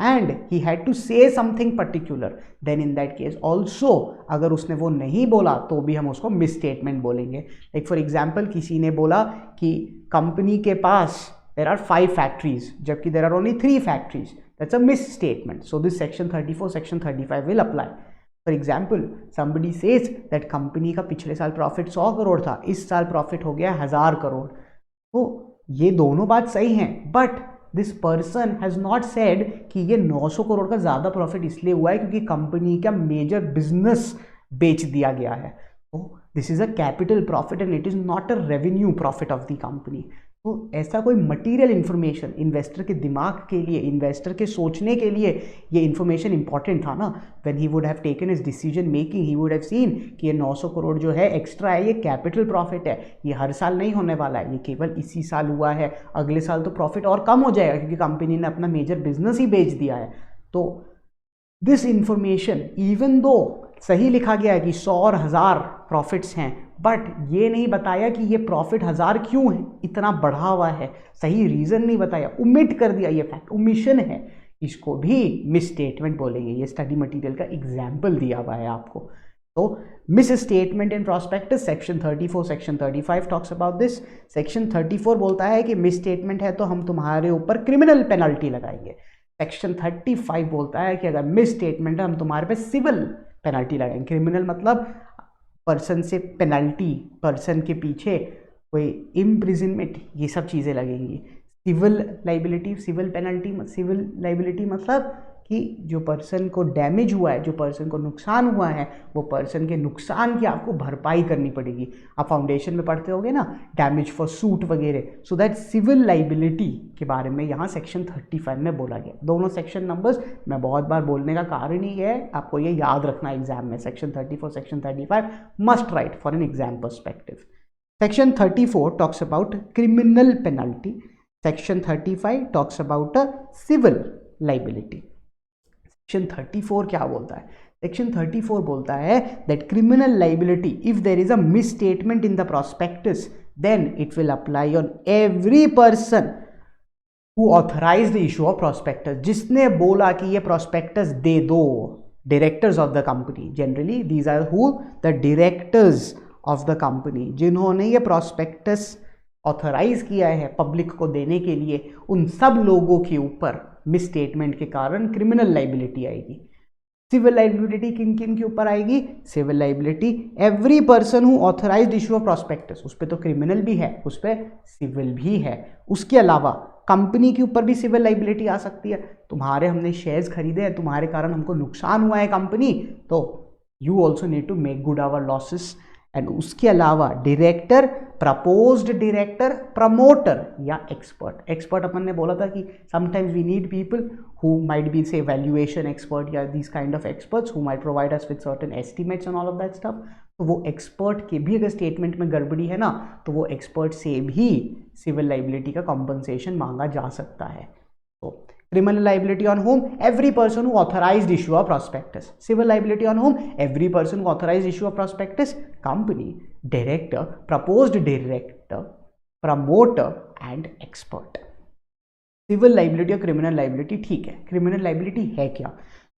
and he had to say something particular, then in that case also अगर उसने वो नहीं बोला तो भी हम उसको misstatement बोलेंगे। like for example, किसी ने बोला कि कंपनी के पास there are 5 factories जबकि there are only 3 factories, that's a misstatement, so this section 34 section 35 will apply। For example, somebody says that company का पिछले साल प्रॉफिट 100 करोड़ था, इस साल प्रॉफिट हो गया 1000 करोड़। तो ये दोनों बात सही हैं, but this person has not said कि ये 900 करोड़ का ज़्यादा प्रॉफिट इसलिए हुआ है क्योंकि कंपनी का मेजर बिजनेस बेच दिया गया है। तो this is a capital profit and it is not a revenue profit of the company. तो ऐसा कोई मटेरियल इन्फॉर्मेशन इन्वेस्टर के दिमाग के लिए, इन्वेस्टर के सोचने के लिए ये इन्फॉर्मेशन इंपॉर्टेंट था ना। When he would have taken his decision making, he would have seen कि ये 900 करोड़ जो है एक्स्ट्रा है, ये कैपिटल प्रॉफिट है, ये हर साल नहीं होने वाला है, ये केवल इसी साल हुआ है, अगले साल तो प्रॉफिट और कम हो जाएगा क्योंकि कंपनी ने अपना मेजर बिजनेस ही बेच दिया है। तो दिस इंफॉर्मेशन इवन दो सही लिखा गया है कि 100 और 1000 प्रॉफिट्स हैं, बट ये नहीं बताया कि ये प्रॉफिट 1000 क्यों है, इतना बढ़ा हुआ है, सही रीज़न नहीं बताया, ओमिट कर दिया, ये फैक्ट ओमिशन है, इसको भी मिस स्टेटमेंट बोलेंगे। ये स्टडी मटेरियल का एग्जाम्पल दिया हुआ है आपको। तो miss statement in prospectus section 34 section 35 talks about this. Section 34 बोलता है कि मिस स्टेटमेंट है तो हम तुम्हारे ऊपर क्रिमिनल पेनल्टी लगाएंगे। सेक्शन 35 बोलता है कि अगर मिस स्टेटमेंट है हम तुम्हारे पे सिविल पेनल्टी लगाएंगे। क्रिमिनल मतलब पर्सन से पेनल्टी, पर्सन के पीछे कोई इम्प्रिजनमेंट, ये सब चीज़ें लगेंगी। Civil liability, civil penalty, civil liability मतलब कि जो पर्सन को डैमेज हुआ है, जो पर्सन को नुकसान हुआ है, वो पर्सन के नुकसान की आपको भरपाई करनी पड़ेगी। आप फाउंडेशन में पढ़ते होगे ना, डैमेज फॉर सूट वगैरह, सो दैट सिविल लाइबिलिटी के बारे में यहाँ सेक्शन 35 में बोला गया। दोनों सेक्शन नंबर्स मैं बहुत बार बोलने का कारण ही है, आपको ये याद रखना एग्जाम में। Section 34 section 35 must write for an exam perspective. Section 34 talks about criminal penalty, section 35 talks about a civil liability. Section 34 क्या बोलता है? सेक्शन 34 बोलता है that criminal liability if there is a misstatement in the prospectus then it will apply on every person who authorized the issue of prospectus. जिसने बोला कि ये prospectus दे दो, directors of the company, generally these are who, the directors of the company, जिन्होंने ये prospectus authorise किया है पब्लिक को देने के लिए, उन सब लोगों के ऊपर मिस स्टेटमेंट के कारण क्रिमिनल लाइबिलिटी आएगी। सिविल लाइबिलिटी किन किन के ऊपर आएगी? Civil liability every person who authorised issue of prospectus, उस पर तो क्रिमिनल भी है, उस पर सिविल भी है। उसके अलावा कंपनी के ऊपर भी सिविल लाइबिलिटी आ सकती है। तुम्हारे हमने शेयर्स खरीदे हैं, तुम्हारे कारण हमको नुकसान हुआ है कंपनी, तो you also need to make good our losses. And उसके अलावा डायरेक्टर, प्रपोज्ड डायरेक्टर, प्रमोटर या एक्सपर्ट। एक्सपर्ट अपन ने बोला था कि sometimes we need people who might be say valuation expert या this kind of experts who might provide us with certain estimates and all of that stuff. तो वो expert के भी अगर स्टेटमेंट में गड़बड़ी है ना, तो वो एक्सपर्ट से भी सिविल लाइबिलिटी का कॉम्पनसेशन मांगा जा सकता है। तो criminal liability on whom? Every person who authorized issue of prospectus. Civil liability on whom? Every person who authorized issue of prospectus. Company, director, proposed director, promoter and expert. Civil liability और criminal liability ठीक है। criminal liability है क्या?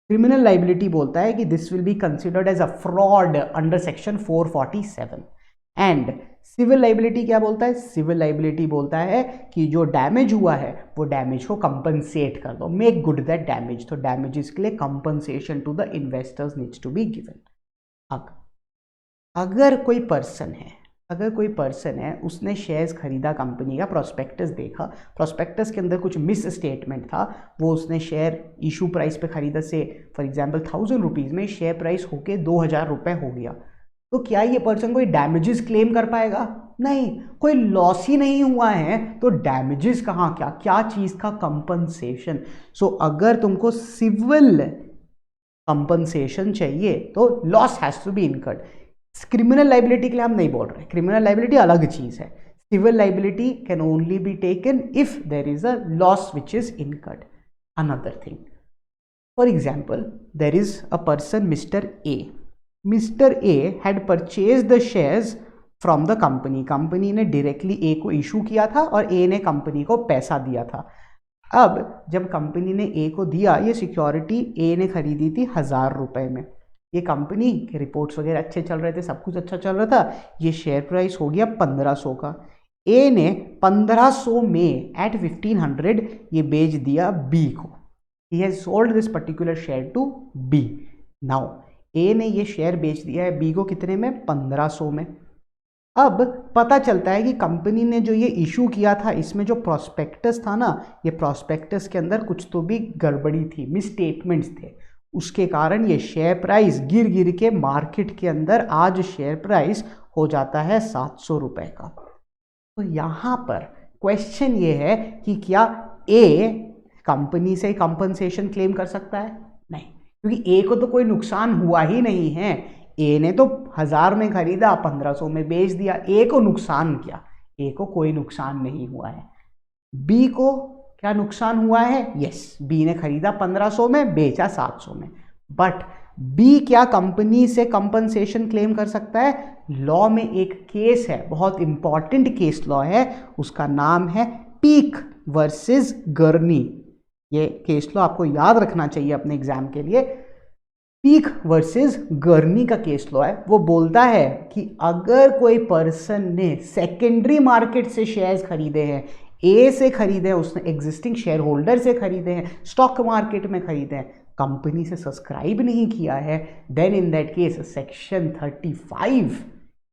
criminal liability बोलता है कि this will be considered as a fraud under section 447 and civil liability क्या बोलता है? सिविल लाइबिलिटी बोलता है कि जो डैमेज हुआ है वो डैमेज को कंपनसेट कर दो, मेक गुड दैट डैमेज। तो डैमेजेस के लिए compensation to the investors needs to be given. अगर कोई पर्सन है उसने शेयर्स खरीदा, कंपनी का प्रॉस्पेक्टस देखा, प्रॉस्पेक्टस के अंदर कुछ मिस स्टेटमेंट था, वो उसने शेयर इशू प्राइस पे खरीदा, से फॉर एग्जाम्पल 1000 रुपीज़ में शेयर प्राइस होके 2000 रुपये हो गया, तो क्या ये पर्सन कोई डैमेजेस क्लेम कर पाएगा? नहीं, कोई लॉस ही नहीं हुआ है तो डैमेजेस कहाँ, क्या चीज़ का कंपनसेशन। सो अगर तुमको सिविल कंपनसेशन चाहिए तो loss has to be incurred. Criminal liability के लिए हम नहीं बोल रहे, क्रिमिनल लाइबिलिटी अलग चीज है। Civil liability can only be taken if there is a loss which is incurred. Another thing, for example, there is a person mister A. Mister A had purchase the shares from the company. Company ने directly A को issue किया था और ए ने company को पैसा दिया था। अब जब कंपनी ने ए को दिया, ये सिक्योरिटी ए ने खरीदी थी 1000 रुपए में। ये कंपनी के रिपोर्ट्स वगैरह अच्छे चल रहे थे, सब कुछ अच्छा चल रहा था। ये शेयर प्राइस हो गया 1500 का। ए ने 1500 में एट 1500 ये बेच दिया बी को। He has sold this particular share to B. Now A ने ये शेयर बेच दिया है B को कितने में? 1500 में। अब पता चलता है कि कंपनी ने जो ये इशू किया था, इसमें जो प्रॉस्पेक्टस था ना, ये प्रॉस्पेक्टस के अंदर कुछ तो भी गड़बड़ी थी, मिसस्टेटमेंट्स थे। उसके कारण ये शेयर प्राइस गिर गिर के मार्केट के अंदर आज शेयर प्राइस हो जाता है 700 रुपए का। तो यहाँ पर क्वेश्चन ये है कि क्या ए कंपनी से कंपनसेशन क्लेम कर सकता है? नहीं, क्योंकि ए को तो कोई नुकसान हुआ ही नहीं है। ए ने तो 1000 में खरीदा, 1500 में बेच दिया। ए को नुकसान क्या? ए को कोई नुकसान नहीं हुआ है। बी को क्या नुकसान हुआ है? यस, बी ने खरीदा 1500 में, बेचा 700 में। बट बी क्या कंपनी से कंपनसेशन क्लेम कर सकता है? लॉ में एक केस है, बहुत इंपॉर्टेंट केस लॉ है, उसका नाम है पीक वर्सेस गर्नी। ये केस लॉ आपको याद रखना चाहिए अपने एग्जाम के लिए। पीक वर्सेस गर्नी का केस लॉ है। वो बोलता है कि अगर कोई पर्सन ने सेकेंडरी मार्केट से शेयर्स खरीदे हैं, ए से खरीदे हैं, उसने एग्जिस्टिंग शेयर होल्डर से खरीदे हैं, स्टॉक मार्केट में खरीदे हैं, कंपनी से सब्सक्राइब नहीं किया है, then in that case section 35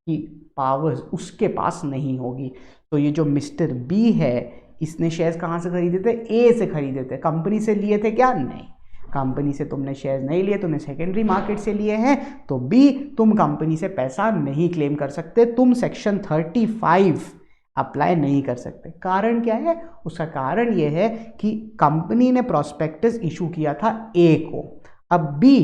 की पावर्स उसके पास नहीं होगी। तो ये जो मिस्टर बी है, इसने शेयर्स कहाँ से खरीदे थे? ए से खरीदे थे। कंपनी से लिए थे क्या? नहीं, कंपनी से तुमने शेयर्स नहीं लिए, तुमने सेकेंडरी मार्केट से लिए हैं। तो बी, तुम कंपनी से पैसा नहीं क्लेम कर सकते, तुम सेक्शन 35 अप्लाई नहीं कर सकते। कारण क्या है? उसका कारण यह है कि कंपनी ने प्रॉस्पेक्टस इशू किया था ए को। अब बी,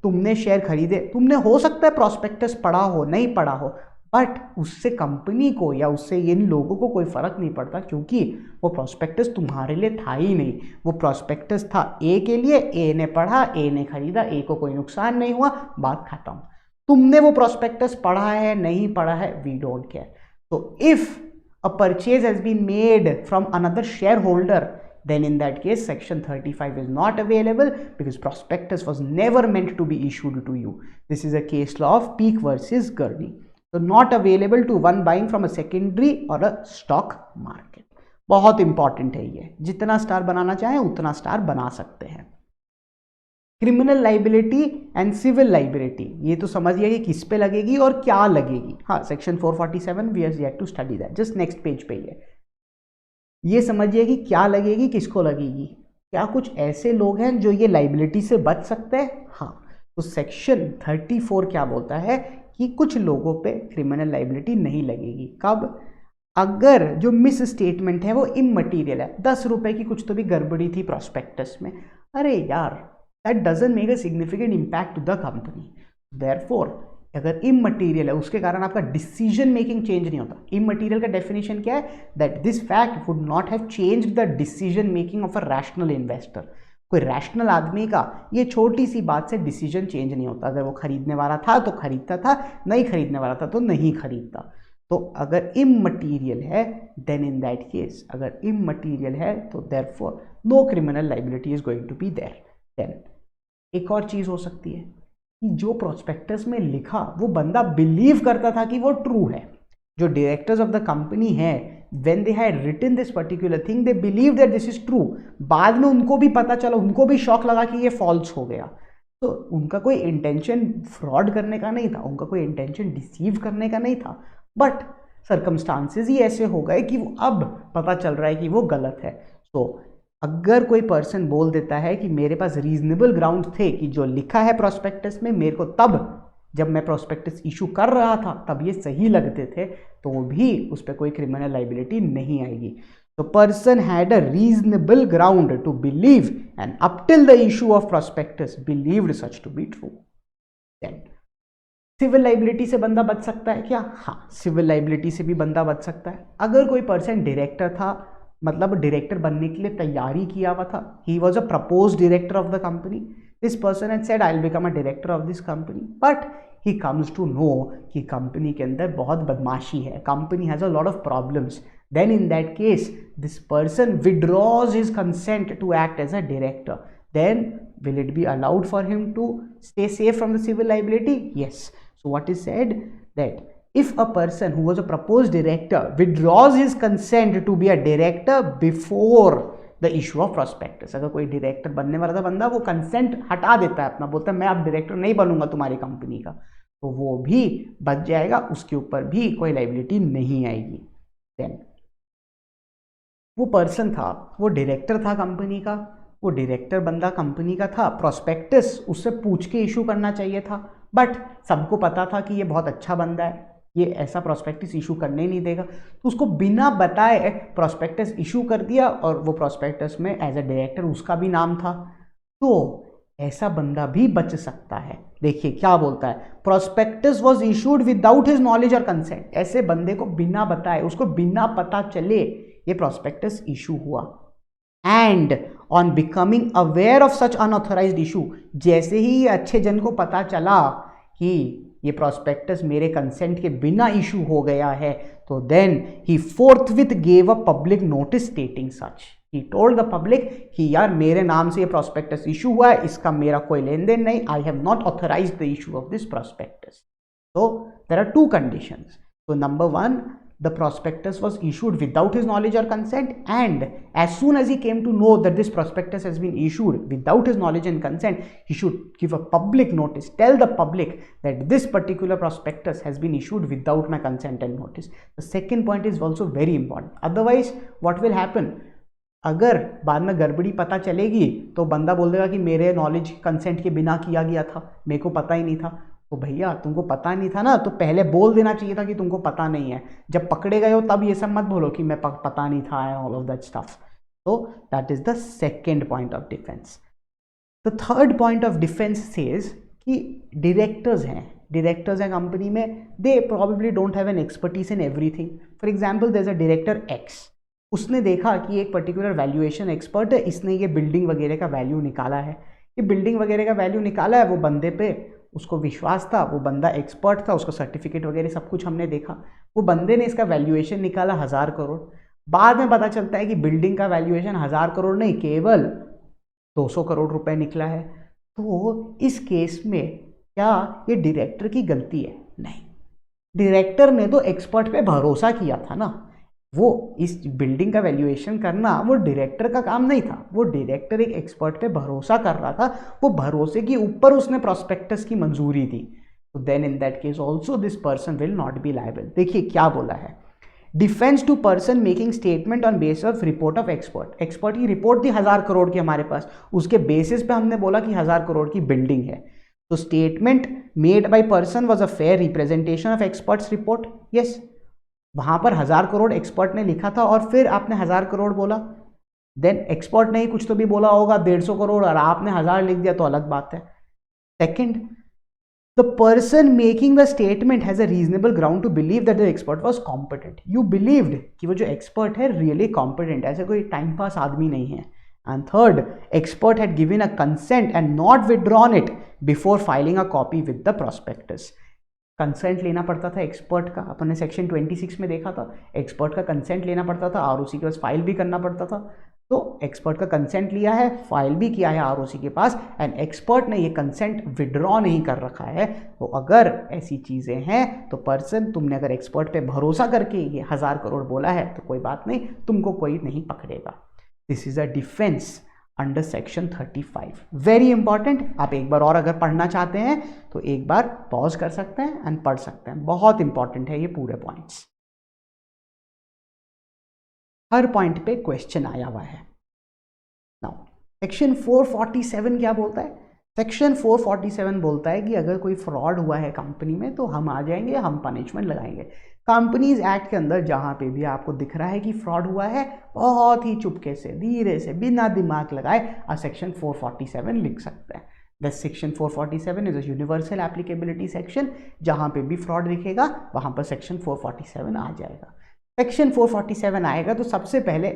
तुमने शेयर खरीदे, तुमने हो सकता है प्रॉस्पेक्टस पढ़ा हो, नहीं पढ़ा हो, बट उससे कंपनी को या उससे इन लोगों को कोई फर्क नहीं पड़ता, क्योंकि वो प्रॉस्पेक्टस तुम्हारे लिए था ही नहीं। वो प्रॉस्पेक्टस था ए के लिए, ए ने पढ़ा, ए ने खरीदा, ए को कोई नुकसान नहीं हुआ, बात खत्म। तुमने वो प्रॉस्पेक्टस पढ़ा है, नहीं पढ़ा है, वी डोंट केयर। तो if a purchase has been made from another share holder, then in that case section 35 is not available because prospectus was never meant to be issued to you. This is a case law of Peek versus Gurney. So not available to one buying from a secondary or a stock market. बहुत important है ये, जितना star बनाना चाहें उतना star बना सकते हैं। Criminal liability and civil liability, ये तो समझिए कि किस पे लगेगी और क्या लगेगी। हाँ, section 447 we have yet to study that, just next page पे ये समझिए कि क्या लगेगी, किसको लगेगी। क्या कुछ ऐसे लोग हैं जो ये लाइबिलिटी से बच सकते हैं? हाँ, तो सेक्शन 34 क्या बोलता है कि कुछ लोगों पे क्रिमिनल लाइबिलिटी नहीं लगेगी। कब? अगर जो मिस स्टेटमेंट है वो इममटीरियल है। 10 रुपए की कुछ तो भी गड़बड़ी थी प्रॉस्पेक्टस में, अरे यार, that doesn't make a significant impact to the company. Therefore अगर इममटीरियल है, उसके कारण आपका डिसीजन मेकिंग चेंज नहीं होता। इममटीरियल का डेफिनेशन क्या है? That this fact would not have changed the decision making of a rational investor. कोई रैशनल आदमी का ये छोटी सी बात से डिसीजन चेंज नहीं होता। अगर वो खरीदने वाला था तो खरीदता था, नहीं खरीदने वाला था तो नहीं खरीदता। तो अगर इममटीरियल है, देन इन दैट केस, अगर इममटीरियल है तो therefore no criminal liability is going to be there. Then एक और चीज हो सकती है कि जो प्रोस्पेक्टस में लिखा वो बंदा बिलीव करता था कि वो ट्रू है। जो डायरेक्टर्स ऑफ द कंपनी है, when they had written this particular thing, they believe that this is true. बाद में उनको भी पता चला, उनको भी शॉक लगा कि ये फॉल्स हो गया। तो उनका कोई इंटेंशन फ्रॉड करने का नहीं था, उनका कोई इंटेंशन डिसीव करने का नहीं था, बट सर्कमस्टांसेस ही ऐसे हो गए कि वो अब पता चल रहा है कि वो गलत है। तो अगर कोई पर्सन बोल देता है कि मेरे पास रीजनेबल ग्राउंड थे कि जो लिखा है प्रोस्पेक्टस में, मेरे को तब जब मैं प्रोस्पेक्टस इशू कर रहा था तब ये सही लगते थे, तो वो भी उस पर कोई क्रिमिनल लाइबिलिटी नहीं आएगी। The person had a reasonable ground to believe and up till the issue of prospectus believed such to be true. Then civil liability से बंदा बच सकता है क्या? हाँ, सिविल लाइबिलिटी से भी बंदा बच सकता है। अगर कोई पर्सन डायरेक्टर था, मतलब डायरेक्टर बनने के लिए तैयारी किया हुआ था, he was a propose director of the company, this person had said I will become a director of this company, but he comes to know कि कंपनी के अंदर बहुत बदमाशी है, company has a lot of problems, then in that case this person withdraws his consent to act as a director, then will it be allowed for him to stay safe from the civil liability? Yes. So what is said that if a person who was a proposed director withdraws his consent to be a director before the issue of prospectus, अगर कोई director बनने वाला था बंदा, वो consent हटा देता है अपना, बोलता है मैं अब डायरेक्टर नहीं बनूंगा तुम्हारी कंपनी का, तो वो भी बच जाएगा, उसके ऊपर भी कोई लाइबिलिटी नहीं आएगी। देन वो पर्सन था, वो डायरेक्टर था कंपनी का, वो डायरेक्टर बंदा कंपनी का था, प्रोस्पेक्टस उससे पूछ के इशू करना चाहिए था, बट सबको पता था कि ये बहुत अच्छा बंदा है, ये ऐसा प्रोस्पेक्टस इशू करने नहीं देगा, तो उसको बिना बताए प्रोस्पेक्टस इशू कर दिया, और वो प्रोस्पेक्टस में एज अ डायरेक्टर उसका भी नाम था, तो ऐसा बंदा भी बच सकता है। देखिए क्या बोलता है, prospectus was issued without his knowledge और कंसेंट, ऐसे बंदे को बिना बताए, उसको बिना पता चले ये प्रोस्पेक्टस इशू हुआ, and on becoming aware of such unauthorised issue, जैसे ही ये अच्छे जन को पता चला कि ये प्रोस्पेक्टस मेरे कंसेंट के बिना इशू हो गया है, तो then he forthwith gave a public notice stating such, he told the public कि यार मेरे नाम से ये प्रोस्पेक्टस इशू हुआ है, इसका मेरा कोई लेन देन नहीं, I have not authorised the issue of this prospectus. So there are two conditions. So number one, the prospectus was issued without his knowledge or consent, and as soon as he came to know that this prospectus has been issued without his knowledge and consent, he should give a public notice, tell the public that this particular prospectus has been issued without my consent and notice. The second point is also very important. Otherwise what will happen, अगर बाद में गड़बड़ी पता चलेगी तो बंदा बोल देगा कि मेरे नॉलेज कंसेंट के बिना किया गया था, मेरे को पता ही नहीं था। तो भैया तुमको पता नहीं था ना, तो पहले बोल देना चाहिए था कि तुमको पता नहीं है, जब पकड़े गए हो तब ये सब मत बोलो कि मैं पता नहीं था and all of that stuff. तो that is the second point of defence. The third point of defence says कि डायरेक्टर्स हैं कंपनी में, they probably don't have an expertise in everything. For example there is a director X, उसने देखा कि एक particular valuation expert है, इसने ये बिल्डिंग वगैरह का वैल्यू निकाला है, ये बिल्डिंग वगैरह का वैल्यू निकाला है, वो बंदे पे उसको विश्वास था, वो बंदा एक्सपर्ट था, उसको सर्टिफिकेट वगैरह सब कुछ हमने देखा, वो बंदे ने इसका वैल्यूएशन निकाला 1000 करोड़, बाद में पता चलता है कि बिल्डिंग का वैल्यूएशन 1000 करोड़ नहीं, केवल 200 करोड़ रुपए निकला है। तो इस केस में क्या ये डायरेक्टर की गलती है? नहीं, डायरेक्टर ने तो एक्सपर्ट पे भरोसा किया था ना, वो इस बिल्डिंग का वैल्यूएशन करना वो डायरेक्टर का काम नहीं था, वो डायरेक्टर एक एक्सपर्ट पे भरोसा कर रहा था, वो भरोसे के ऊपर उसने प्रोस्पेक्टस की मंजूरी दी, तो then in that case also this person will not be liable. देखिए क्या बोला है, defence to person making statement on basis of report of expert की रिपोर्ट थी 1000 करोड़ की हमारे पास, उसके बेसिस पे हमने बोला कि 1000 करोड़ की बिल्डिंग है, तो statement made by person was a fair representation of experts report. Yes, वहां पर 1000 करोड़ एक्सपर्ट ने लिखा था और फिर आपने 1000 करोड़ बोला, देन एक्सपर्ट ने ही कुछ तो भी बोला होगा 150 करोड़ और आपने 1000 लिख दिया तो अलग बात है। Second, the person making the statement has a reasonable ground to believe that the expert was competent, you believed कि वो जो एक्सपर्ट है रियली कॉम्पिटेंट, ऐसे कोई टाइम पास आदमी नहीं है। And third, expert had given a consent and not withdrawn it before filing a copy with the prospectus. Consent लेना पड़ता था एक्सपर्ट का, अपन ने सेक्शन 26 में देखा था, एक्सपर्ट का कंसेंट लेना पड़ता था, आरओसी के पास फाइल भी करना पड़ता था, तो एक्सपर्ट का कंसेंट लिया है, फाइल भी किया है आरओसी के पास, एंड एक्सपर्ट ने ये कंसेंट विड्रॉ नहीं कर रखा है। तो अगर ऐसी चीज़ें हैं तो पर्सन, तुमने अगर एक्सपर्ट पे भरोसा करके ये 1000 करोड़ बोला है तो कोई बात नहीं, तुमको कोई नहीं पकड़ेगा। This is a defence under section 35, very important. आप एक बार और अगर पढ़ना चाहते हैं तो एक बार पॉज कर सकते हैं एंड पढ़ सकते हैं, बहुत इंपॉर्टेंट है ये पूरे पॉइंट्स, हर पॉइंट पे क्वेश्चन आया हुआ है। नाउ सेक्शन 447 क्या बोलता है, सेक्शन 447 बोलता है कि अगर कोई फ्रॉड हुआ है कंपनी में तो हम आ जाएंगे, हम पनिशमेंट लगाएंगे। कंपनीज एक्ट के अंदर जहाँ पे भी आपको दिख रहा है कि फ्रॉड हुआ है, बहुत ही चुपके से, धीरे से, बिना दिमाग लगाए आप सेक्शन 447 लिख सकते हैं। The section 447 is a universal applicability section, जहाँ पे भी फ्रॉड दिखेगा वहाँ पर सेक्शन 447 आ जाएगा। सेक्शन 447 आएगा तो सबसे पहले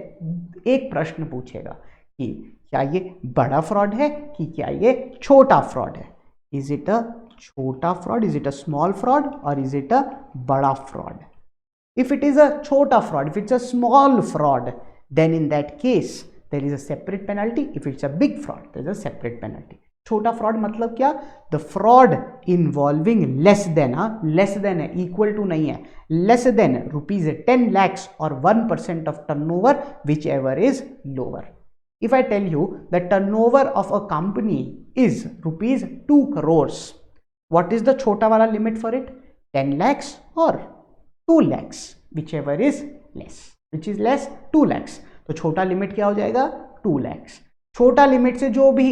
एक प्रश्न पूछेगा कि क्या ये बड़ा फ्रॉड है कि क्या ये छोटा फ्रॉड है। इज इट अ छोटा fraud, is it a small fraud, or is it a बड़ा fraud. If it is a छोटा fraud, if it's a small fraud, then in that case there is a separate penalty. If it's a big fraud, there is a separate penalty. छोटा fraud मतलब क्या? The fraud involving less than, less than है, equal to नहीं है, less than ₹10 lakhs or 1% of turnover, whichever is lower. If I tell you the turnover of a company is ₹2 crores, what is the छोटा वाला limit for it? 10 lakhs or 2 lakhs, whichever is less. Which is less? 2 lakhs. तो छोटा limit क्या हो जाएगा? 2 lakhs. छोटा limit से जो भी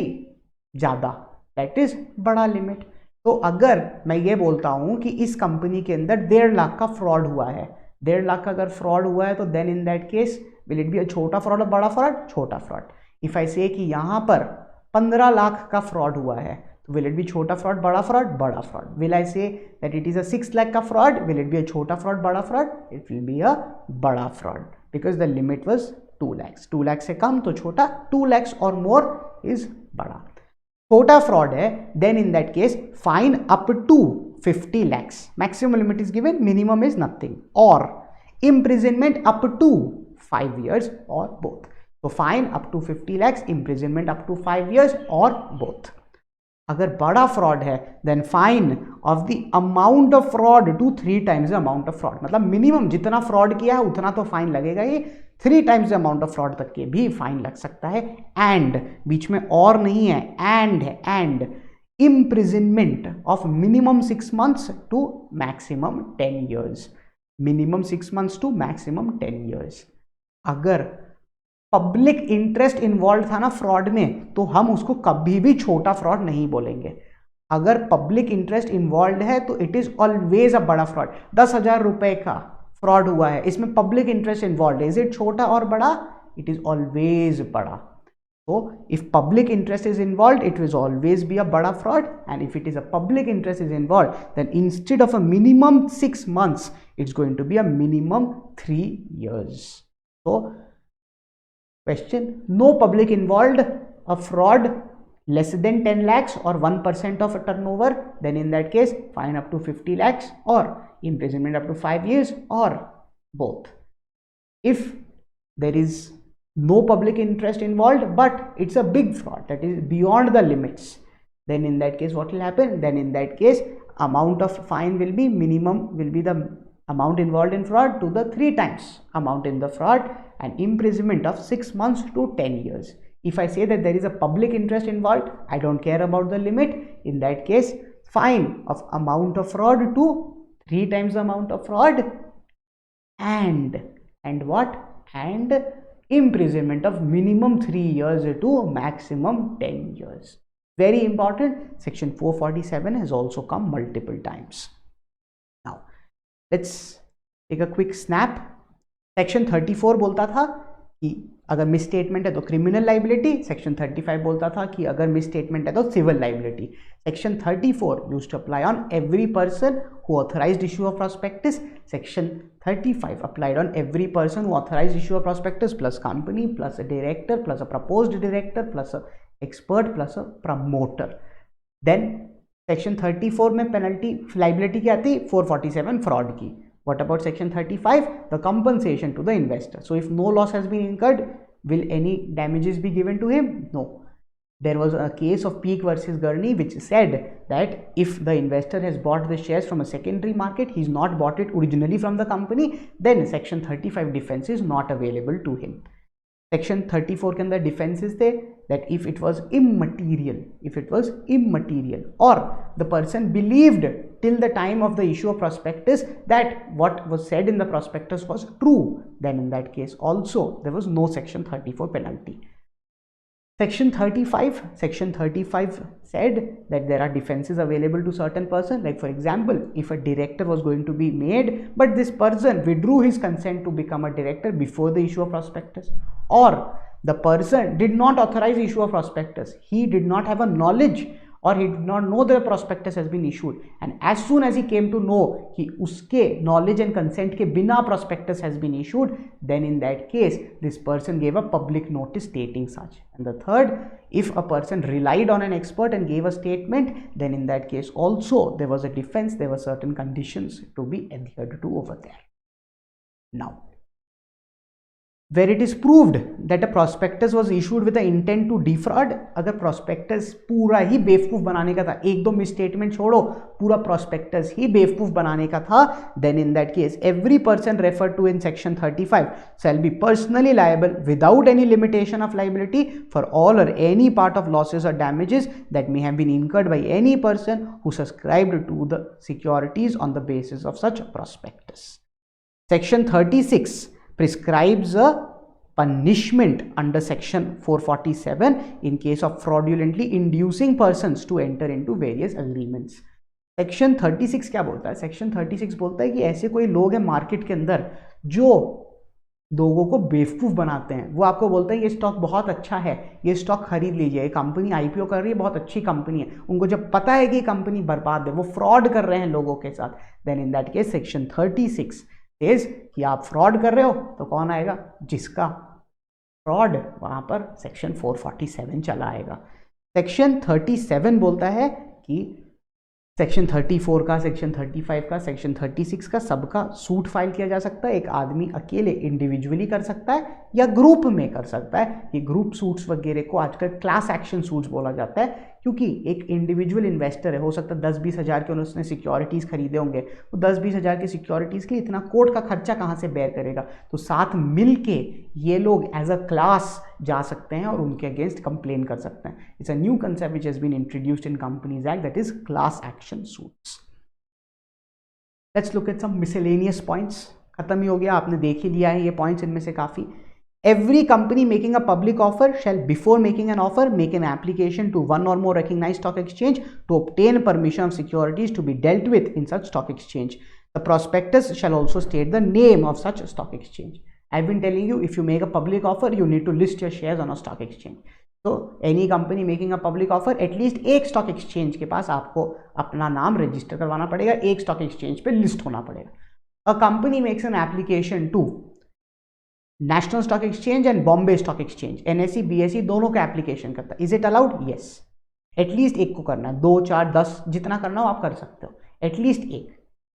ज्यादा, दैट इज बड़ा लिमिट। तो अगर मैं ये बोलता हूं कि इस कंपनी के अंदर 1.5 लाख का फ्रॉड हुआ है, 1.5 लाख का अगर फ्रॉड हुआ है तो then in that case will it be a छोटा फ्रॉड और बड़ा फ्रॉड? छोटा फ्रॉड। इफ आई से कि यहां पर 15 लाख का फ्रॉड हुआ है तो विल इट बी छोटा फ्रॉड, बड़ा फ्रॉड? बड़ा fraud. Will I say that it is a 6 lakh का fraud, will it be a छोटा फ्रॉड, बड़ा fraud? It will be a बड़ा fraud, because the limit was 2 lakhs। 2 lakhs से कम तो छोटा, 2 lakhs और मोर इज बड़ा। छोटा फ्रॉड है, then in that case fine up to 50 lakhs, maximum limit is given, minimum is nothing, और imprisonment up to 5 years और बोथ। तो fine up to 50 lakhs, imprisonment up to 5 years और both. अगर बड़ा fraud है then fine of the amount of fraud to 3 times the amount of fraud, मतलब minimum जितना fraud किया है उतना तो फाइन लगेगा ही, 3 times the amount of fraud तक के भी फाइन लग सकता है। एंड बीच में और नहीं है, एंड है, and imprisonment of minimum 6 months to maximum 10 years, minimum 6 months to maximum 10 years। अगर पब्लिक इंटरेस्ट इन्वॉल्व था ना फ्रॉड में, तो हम उसको कभी भी छोटा फ्रॉड नहीं बोलेंगे। अगर पब्लिक इंटरेस्ट इन्वॉल्व है तो इट इज ऑलवेज अ बड़ा फ्रॉड। 10,000 रुपए का फ्रॉड हुआ है, इसमें पब्लिक इंटरेस्ट इन्वॉल्व है, इज इट छोटा और बड़ा? इट इज ऑलवेज बड़ा। तो if public interest is involve it will always be a बड़ा fraud, and if it is a public interest is involve then instead of a minimum 6 months it's going to be a minimum 3 years। तो question, no public involved, a fraud less than 10 lakhs or 1% of a turnover, then in that case fine up to 50 lakhs or imprisonment up to 5 years or both. If there is no public interest involved but it's a big fraud that is beyond the limits, then in that case what will happen? Then in that case amount of fine will be minimum, will be the amount involved in fraud to the 3 times amount in the fraud, and imprisonment of 6 months to 10 years. If I say that there is a public interest involved, I don't care about the limit, in that case fine of amount of fraud to 3 times the amount of fraud, and what? And imprisonment of minimum 3 years to maximum 10 years. Very important, section 447 has also come multiple times. Now let's take a quick snap. Section 34 बोलता था कि अगर miss statement है तो criminal liability, section 35 बोलता था कि अगर मिस स्टेटमेंट है तो civil liability. Section 34 used to apply on every person who authorised issue of prospectus, section 35 applied on every person who authorized issue of prospectus plus company plus a director plus a proposed director plus a expert plus a promoter. Then section 34 में penalty liability क्या आती? 447 fraud की। What about section 35? The compensation to the investor. So if no loss has been incurred, will any damages be given to him? No. There was a case of Peak versus Gurney which said that if the investor has bought the shares from a secondary market, he's not bought it originally from the company, then section 35 defense is not available to him. Section 34 के अंदर defences थे that if it was immaterial, or the person believed till the time of the issue of prospectus that what was said in the prospectus was true, then in that case also there was no section 34 penalty. Section 35 said that there are defenses available to certain person. Like for example, if a director was going to be made, but this person withdrew his consent to become a director before the issue of prospectus, or the person did not authorize issue of prospectus, he did not have a knowledge or he did not know the prospectus has been issued, and as soon as he came to know कि उसके knowledge and consent के बिना prospectus has been issued, then in that case this person gave a public notice stating such. And the third, if a person relied on an expert and gave a statement, then in that case also there was a defense, there were certain conditions to be adhered to over there. Now, where it is proved that a prospectus was issued with the intent to defraud, अगर prospectus पूरा ही बेवकूफ बनाने का था, एक दो misstatement छोड़ो, पूरा prospectus ही बेवकूफ बनाने का था, then in that case every person referred to in section 35 shall be personally liable without any limitation of liability for all or any part of losses or damages that may have been incurred by any person who subscribed to the securities on the basis of such prospectus. Section 36 prescribes a punishment under section 447 in case of fraudulently inducing persons to enter into various agreements. Section 36 क्या बोलता है? Section 36 बोलता है कि ऐसे कोई लोग हैं मार्केट के अंदर जो लोगों को बेवकूफ़ बनाते हैं. वो आपको बोलते हैं ये स्टॉक बहुत अच्छा है, ये स्टॉक खरीद लीजिए, ये कंपनी आईपीओ कर रही है, बहुत अच्छी कंपनी है. उनको जब पता है कि कंपनी बर्बाद है, वो फ्रॉड कर रहे हैं लोगों के साथ, then in that case section 36 is कि आप फ्रॉड कर रहे हो तो कौन आएगा? जिसका फ्रॉड वहां पर सेक्शन 447 चला आएगा. सेक्शन 37 बोलता है कि सेक्शन 34 का, सेक्शन 35 का, सेक्शन 36 का सबका सूट फाइल किया जा सकता है. एक आदमी अकेले इंडिविजुअली कर सकता है या ग्रुप में कर सकता है. ये ग्रुप सूट्स वगैरह को आजकल क्लास एक्शन सूट्स बोला जाता है, क्योंकि एक इंडिविजुअल इन्वेस्टर है, हो सकता है 10-20 हज़ार के उसने सिक्योरिटीज़ खरीदे होंगे, वो 10-20 हज़ार की सिक्योरिटीज़ के लिए इतना कोर्ट का खर्चा कहाँ से बेयर करेगा? तो साथ मिल के ये लोग एज अ क्लास जा सकते हैं और उनके अगेंस्ट कंप्लेन कर सकते हैं. It's a new concept which has been introduced in companies act, that is class action suits. Let's look at some miscellaneous points. खत्म ही हो गया, आपने देख ही लिया है ये पॉइंट्स इनमें से काफ़ी. Every company making a public offer shall, before making an offer, make an application to one or more recognized stock exchange to obtain permission of securities to be dealt with in such stock exchange. The prospectus shall also state the name of such stock exchange. I've been telling you, if you make a public offer, you need to list your shares on a stock exchange. So any company making a public offer, at least एक stock exchange के पास आपको अपना नाम register करवाना पड़ेगा, एक stock exchange पे list होना पड़ेगा. A company makes an application to national stock exchange and Bombay stock exchange, NSE BSE दोनों का एप्लीकेशन करता है. Is it allowed? Yes. At least एक को करना है, 2, 4, 10 जितना करना हो आप कर सकते हो, एटलीस्ट एक.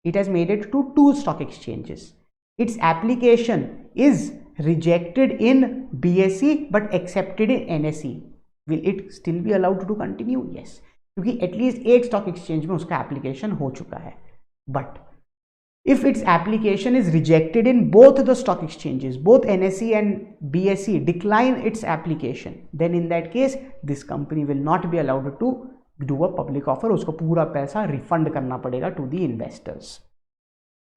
It has made it to 2 stock exchanges. Its application is rejected in BSE but accepted in NSE. Will it still be allowed to continue? Yes, क्योंकि एटलीस्ट एक स्टॉक एक्सचेंज में उसका एप्लीकेशन हो चुका है. But if its application is rejected in both the stock exchanges, both NSE and BSE decline its application, then in that case this company will not be allowed to do a public offer. उसको पूरा पैसा refund करना पड़ेगा to the investors.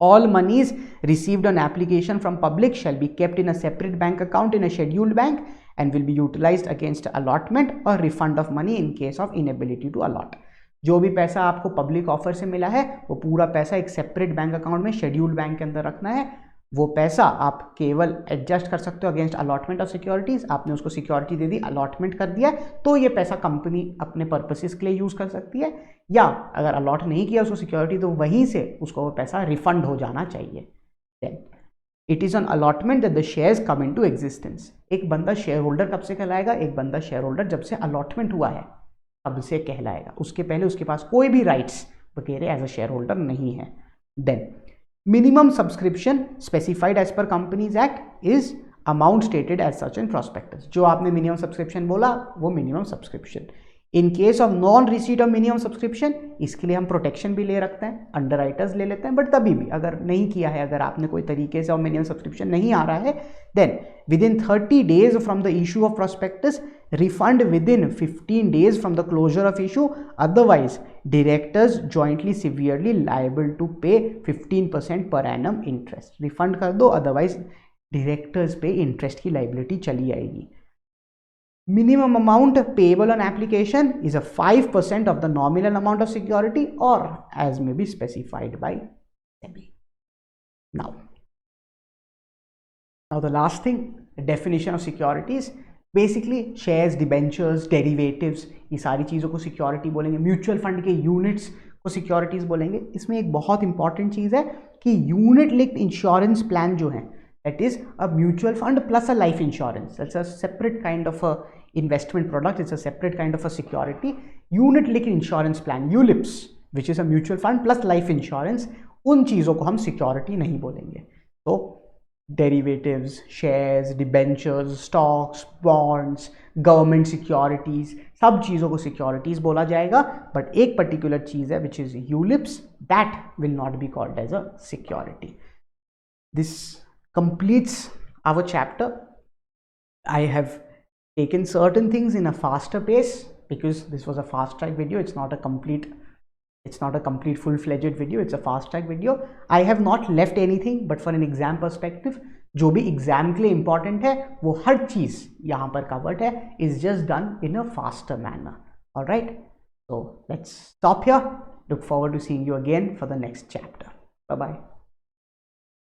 All monies received on application from public shall be kept in a separate bank account in a scheduled bank and will be utilized against allotment or refund of money in case of inability to allot. जो भी पैसा आपको public offer से मिला है वो पूरा पैसा एक सेपरेट बैंक अकाउंट में शेड्यूल्ड बैंक के अंदर रखना है. वो पैसा आप केवल एडजस्ट कर सकते हो अगेंस्ट अलॉटमेंट ऑफ सिक्योरिटीज. आपने उसको सिक्योरिटी दे दी, अलॉटमेंट कर दिया, तो ये पैसा कंपनी अपने पर्पसेस के लिए यूज़ कर सकती है, या अगर अलॉट नहीं किया उसको सिक्योरिटी तो वहीं से उसको वो पैसा रिफंड हो जाना चाहिए. Then it is on allotment that the shares come in to existence. एक बंदा शेयर होल्डर कब से कहलाएगा? एक बंदा शेयर होल्डर जब से अलॉटमेंट हुआ है अब से कहलाएगा. उसके पहले उसके पास कोई भी राइट्स वगैरह एज अ शेयर होल्डर नहीं है. Then minimum subscription specified as per companies act is amount stated as such in prospectus. जो आपने मिनिमम सब्सक्रिप्शन बोला वो minimum subscription. In case of non receipt of minimum subscription, इसके लिए हम protection भी ले रखते हैं, अंडर राइटर्स ले लेते हैं. बट तभी भी अगर नहीं किया है, अगर आपने कोई तरीके से मिनिमम सब्सक्रिप्शन नहीं आ रहा है, then within 30 days from the issue of prospectus, refund within 15 days from the closure of issue, otherwise directors jointly severely liable to pay 15% per annum interest. refund कर दो, otherwise directors पे interest की liability चली आएगी. Minimum amount payable on application is a 5% of the nominal amount of security, or as may be specified by SEBI. Now the last thing, definition of securities. Basically shares, debentures, derivatives, ये सारी चीज़ों को security बोलेंगे. Mutual fund के units को securities बोलेंगे. इसमें एक बहुत इंपॉर्टेंट चीज़ है कि यूनिट लिंक्ड इंश्योरेंस प्लान जो है, that is a mutual fund plus a life insurance. It's a separate kind of a investment product. It's a separate kind of a security. Unit linked insurance plan, ULIPs, which is a mutual fund plus life insurance, उन चीज़ों को हम security नहीं बोलेंगे. तो derivatives, shares, debentures, stocks, bonds, government securities, सब चीज़ों को सिक्योरिटीज बोला जाएगा. बट एक पर्टिकुलर चीज़ है which is ULIPs, that will not be called as a security. This completes our chapter. I have taken certain things in a faster pace because this was a fast track video. It's not a complete full-fledged video. It's a fast track video. I have not left anything, but for an exam perspective, जो भी exam के लिए important है वो हर चीज यहाँ पर covered है, is just done in a faster manner. All right, so let's stop here. Look forward to seeing you again for the next chapter. Bye bye.